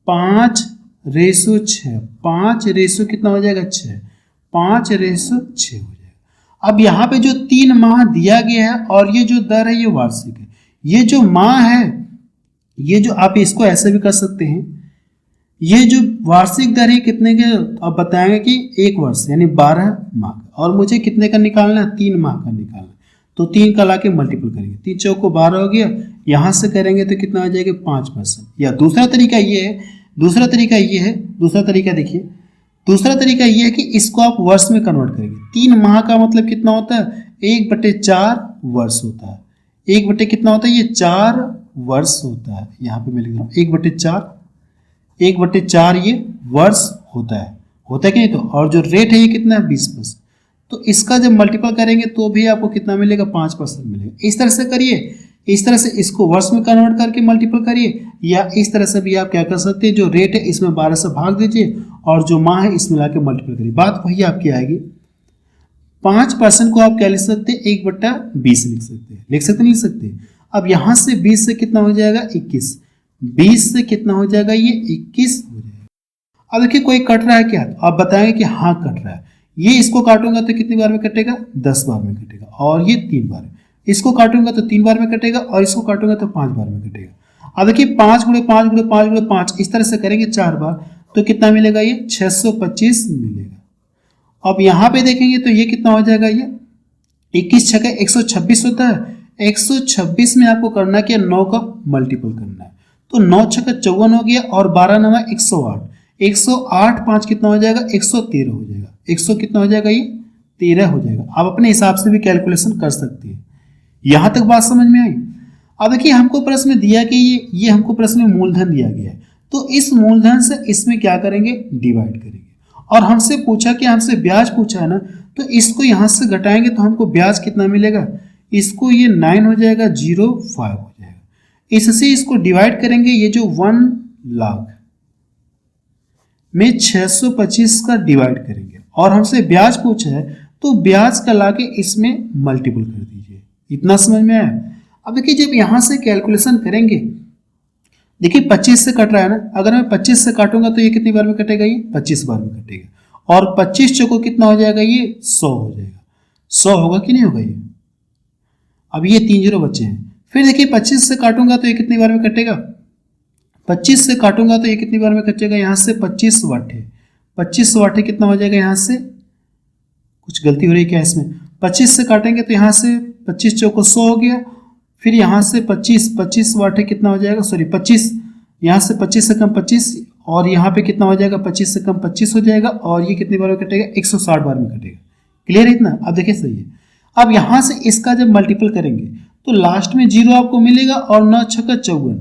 5/6। 5 कितना हो जाएगा? 6। 5/6 हो जाएगा। अब यहाँ पे जो 3 माह दिया गया है और ये जो दर है ये वार्षिक है। ये जो माह है, ये जो आप इसको ऐसे भी कर सकते हैं, ये जो वार्षिक दर है कितने के? आप बताएंगे कि 1 वर्ष यानी 12 माह का, और मुझे कितने का निकालना है? 3 माह का निकालना है। तो 3 का ला के मल्टीपल करेंगे, 3 चौक को 12 हो गया, यहाँ से करेंगे तो कितना हो जाएगा? 5%। या दूसरा तरीका ये है, दूसरा तरीका देखिए, दूसरा तरीका ये है कि इसको आप वर्ष में कन्वर्ट करेंगे। 3 माह का मतलब कितना होता है? 1/4 वर्ष होता है। 1 कितना होता है? ये 4 वर्ष होता है। यहाँ पे मैं लिख रहा हूँ 1/4 ये वर्ष होता है कि नहीं? तो और जो रेट है ये कितना है? 20%। तो इसका जब मल्टीपल करेंगे तो भी आपको कितना मिलेगा? 5% मिलेगा। इस तरह से करिए, इस तरह से इसको वर्ष में कन्वर्ट करके मल्टीपल करिए, या इस तरह से भी आप क्या कर सकते हैं, जो रेट है इसमें 12 से भाग दीजिए और जो माह है इसमें ला के मल्टीपल करिए। बात वही आपकी आएगी। 5% को आप क्या लिख सकते हैं? 1/20 लिख सकते हैं। लिख सकते। अब यहाँ से 20 से कितना हो जाएगा? 21। 20 से कितना हो जाएगा? ये 21 हो जाएगा। अब देखिए कोई कट रहा है क्या? तो आप बताएंगे कि हाँ कट रहा है। ये इसको काटूंगा तो कितनी बार में कटेगा? 10 बार में कटेगा। और ये 3 बार में। इसको काटूंगा तो 3 बार में कटेगा, और इसको काटूंगा तो 5 बार में कटेगा। अब देखिए 5 × 5 × 5 × 5 इस तरह से करेंगे 4 बार, तो कितना मिलेगा? ये 625 मिलेगा। अब यहाँ पे देखेंगे तो ये कितना हो जाएगा? ये 21 छक्का 126 होता है। 126 में आपको करना क्या? 9 का मल्टीपल करना है। तो 9 छक्का 54 हो गया, और 12 9 108। 108 5 कितना हो जाएगा? 113 हो जाएगा। 100 कितना हो जाएगा? ये 13 हो जाएगा। आप अपने हिसाब से भी कैलकुलेशन कर सकते हैं। यहां तक बात समझ में आई? अब देखिए हमको प्रश्न में दिया कि ये हमको प्रश्न में मूलधन दिया गया है, तो इस मूलधन से इसमें क्या करेंगे? डिवाइड करेंगे। और हमसे पूछा कि हमसे ब्याज पूछा है ना, तो इसको यहां से घटाएंगे तो हमको ब्याज कितना मिलेगा? इसको ये 9 हो जाएगा, 05 हो जाएगा। इससे इसको डिवाइड करेंगे, ये जो 1 लाख में 625 का डिवाइड करेंगे, और हमसे ब्याज पूछा है तो ब्याज का लाके इसमें मल्टीपल कर दीजिए। इतना समझ में आया? अब देखिए जब यहां से कैलकुलेशन करेंगे, देखिए 25 से कट रहा है ना, अगर मैं 25 से काटूंगा तो ये कितनी बार में कटेगा? ये 25 बार में कटेगा। और 25 चौको कितना हो जाएगा? ये 100 हो जाएगा। 100 होगा कि नहीं होगा? ये अब ये 3 0 बचे हैं। फिर देखिए 25 से काटूंगा तो ये कितनी बार में कटेगा? 25 से काटूंगा तो ये कितनी बार में कटेगा? यहाँ से 25 वाटे। 25 वाटे कितना हो जाएगा? यहाँ से कुछ गलती हो रही है क्या इसमें? 25 से काटेंगे तो यहाँ से 25 चौको 100 हो गया। फिर यहाँ से 25 वाटे कितना हो जाएगा? सॉरी 25, यहाँ से 25 से कम 25, और यहाँ पे कितना हो जाएगा? 25 से कम 25 हो जाएगा, और ये कितनी बार में कटेगा? 160 बार में कटेगा। क्लियर है इतना? अब देखिए सही है। अब यहाँ से इसका जब मल्टीपल करेंगे तो लास्ट में 0 आपको मिलेगा, और 9 छक्का 54,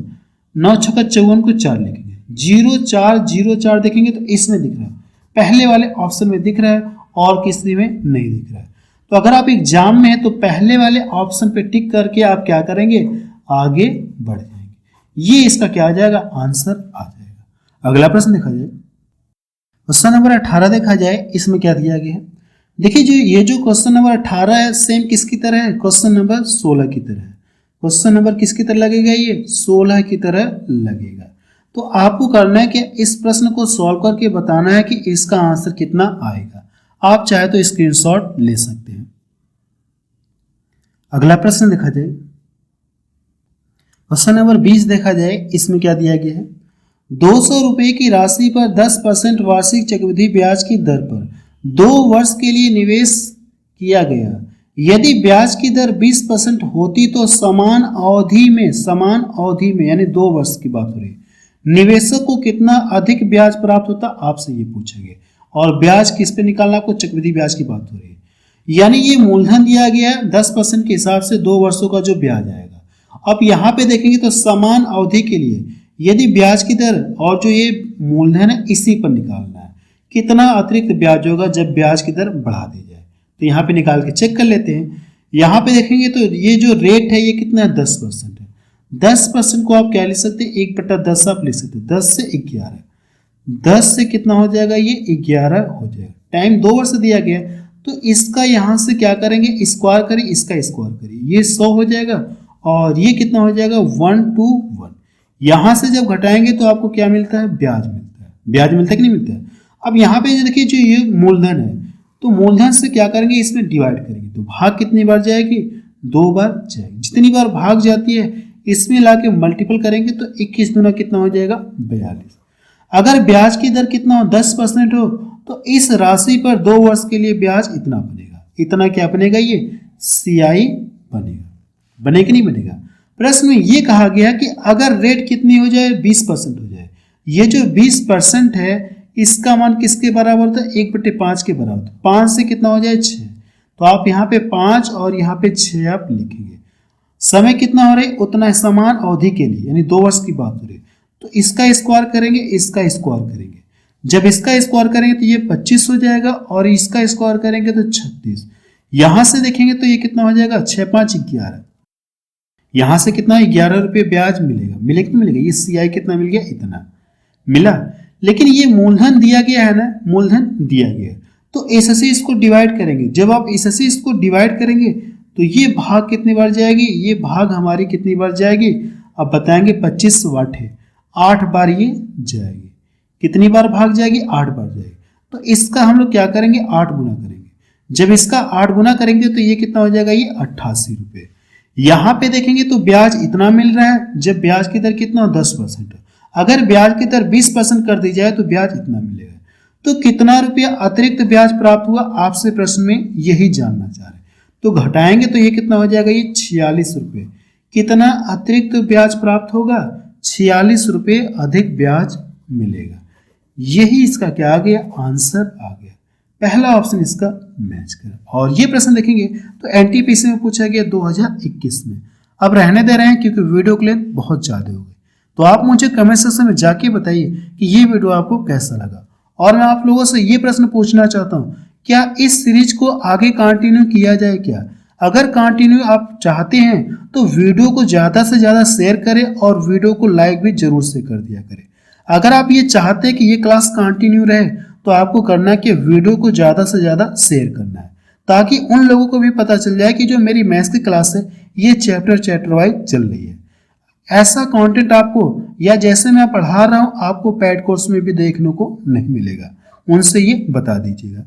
9 छक्का 54 को 4 लिखेंगे। 0 4 0 4 देखेंगे तो इसमें दिख रहा है, पहले वाले ऑप्शन में दिख रहा है, और किसी में नहीं दिख रहा है। तो अगर आप एग्जाम में है तो पहले वाले ऑप्शन पे टिक करके आप क्या करेंगे? आगे बढ़ जाएंगे। ये इसका क्या आ जाएगा? आंसर आ जाएगा। अगला प्रश्न देखा जाए, क्वेश्चन नंबर 18 देखा जाए, इसमें क्या दिया गया है? देखिए जो ये जो क्वेश्चन नंबर 18 है सेम किसकी तरह है? क्वेश्चन नंबर 16 की तरह है। क्वेश्चन नंबर किसकी तरह लगेगा? ये 16 की तरह लगेगा। तो आपको करना है कि इस प्रश्न को सॉल्व करके बताना है कि इसका आंसर कितना आएगा। आप चाहे तो स्क्रीनशॉट ले सकते हैं। अगला प्रश्न देखा जाए, क्वेश्चन नंबर 20 देखा जाए, इसमें क्या दिया गया है? 200 रुपए की राशि पर 10% वार्षिक चक्रवृद्धि ब्याज की दर पर 2 वर्ष के लिए निवेश किया गया। यदि ब्याज की दर 20% होती तो समान अवधि में यानी 2 वर्ष की बात हो रही है, निवेशक को कितना अधिक ब्याज प्राप्त होता? आपसे ये पूछा गया। और ब्याज किस पे निकालना? आपको चक्रवृद्धि ब्याज की बात हो रही है। यानी ये मूलधन दिया गया है 10% के हिसाब से 2 वर्षों का जो ब्याज आएगा। अब यहाँ पे देखेंगे तो समान अवधि के लिए यदि ब्याज की दर और जो ये मूलधन है इसी पर निकालना है, कितना अतिरिक्त ब्याज होगा जब ब्याज की दर बढ़ा दी जाए। तो यहाँ पे निकाल के चेक कर लेते हैं। यहाँ पे देखेंगे तो ये जो रेट है ये कितना है? 10% है। 10% को आप क्या लिख सकते हैं? 1/10 आप लिख सकते हैं। 10 से 11, 10 से कितना हो जाएगा? ये 11 हो जाएगा। टाइम 2 वर्ष दिया गया तो इसका यहाँ से क्या करेंगे, स्क्वायर करिए, इसका स्क्वायर करिए, ये 100 हो जाएगा और ये कितना हो जाएगा 121। यहाँ से जब घटाएंगे तो आपको क्या मिलता है, ब्याज मिलता है। ब्याज मिलता है कि नहीं मिलता है। अब यहाँ पे जो देखिए जो ये मूलधन है, तो मूलधन से क्या करेंगे, इसमें डिवाइड करेंगे तो भाग कितनी बार जाएगी, 2 बार जाएगी। जितनी बार भाग जाती है इसमें लाके मल्टीपल करेंगे तो 21 गुना कितना हो जाएगा 42। अगर ब्याज की दर कितना हो 10% हो तो इस राशि पर 2 वर्ष के लिए ब्याज इतना बनेगा। इतना क्या बनेगा, ये CI बनेगा। बनेगा नहीं बनेगा। प्रश्न में ये कहा गया कि अगर रेट कितनी हो जाए 20% हो जाए, ये जो 20% है इसका मान किसके बराबर होता है, 1/5 के बराबर। 5 से कितना हो जाए 6, तो आप यहाँ पे 5 और यहाँ पे 6 आप लिखेंगे। समय कितना हो रहा है, उतना समान अवधि के लिए, यानी 2 वर्ष की बात हो रही है। तो इसका स्क्वायर करेंगे, इसका स्क्वायर करेंगे। जब इसका स्क्वायर करेंगे तो ये 25 हो जाएगा और इसका स्क्वायर करेंगे तो 36। यहां से देखेंगे तो ये कितना हो जाएगा 6 5 11। यहां से कितना 11 रुपये ब्याज मिलेगा। मिलेगा नहीं मिलेगा, ये CI कितना मिल गया, इतना मिला। लेकिन ये मूलधन दिया गया है ना, मूलधन दिया गया है तो इससे इसको डिवाइड करेंगे। जब आप इससे इसको डिवाइड करेंगे तो ये भाग कितनी बार जाएगी, ये भाग हमारी कितनी बार जाएगी, अब बताएंगे 25 वाट है, 8 बार ये जाएगी। कितनी बार भाग जाएगी, 8 बार जाएगी। तो इसका हम लोग क्या करेंगे, 8 गुना करेंगे। जब इसका 8 गुना करेंगे तो ये कितना हो जाएगा, ये 88 रुपये। यहाँ पे देखेंगे तो ब्याज इतना मिल रहा है, जब ब्याज की दर कितना हो 10%। अगर ब्याज की दर 20% कर दी जाए तो ब्याज इतना मिलेगा। तो कितना रुपया अतिरिक्त ब्याज प्राप्त हुआ, आपसे प्रश्न में यही जानना चाह रहे हैं। तो घटाएंगे तो ये कितना हो जाएगा, ये 46 रुपये। कितना अतिरिक्त ब्याज प्राप्त होगा, 46 रुपये अधिक ब्याज मिलेगा। यही इसका क्या आ गया, आंसर आ गया। पहला ऑप्शन इसका मैच करें। और ये प्रश्न देखेंगे तो NTPC में पूछा गया 2021 में। अब रहने दे रहे हैं क्योंकि वीडियो के लेंथ बहुत ज़्यादा हो गई। तो आप मुझे कमेंट सेक्शन में जाके बताइए कि ये वीडियो आपको कैसा लगा। और मैं आप लोगों से ये प्रश्न पूछना चाहता हूँ, क्या इस सीरीज को आगे कंटिन्यू किया जाए क्या? अगर कंटिन्यू आप चाहते हैं तो वीडियो को ज़्यादा से ज़्यादा शेयर करें और वीडियो को लाइक भी जरूर से कर दिया करें। अगर आप ये चाहते हैं कि ये क्लास कंटिन्यू रहे तो आपको करना है कि वीडियो को ज़्यादा से ज़्यादा शेयर करना है, ताकि उन लोगों को भी पता चल जाए कि जो मेरी मैथ्स की क्लास है ये चैप्टर वाइज चल रही है। ऐसा कंटेंट आपको या जैसे मैं पढ़ा रहा हूँ आपको पेड कोर्स में भी देखने को नहीं मिलेगा। उनसे ये बता दीजिएगा।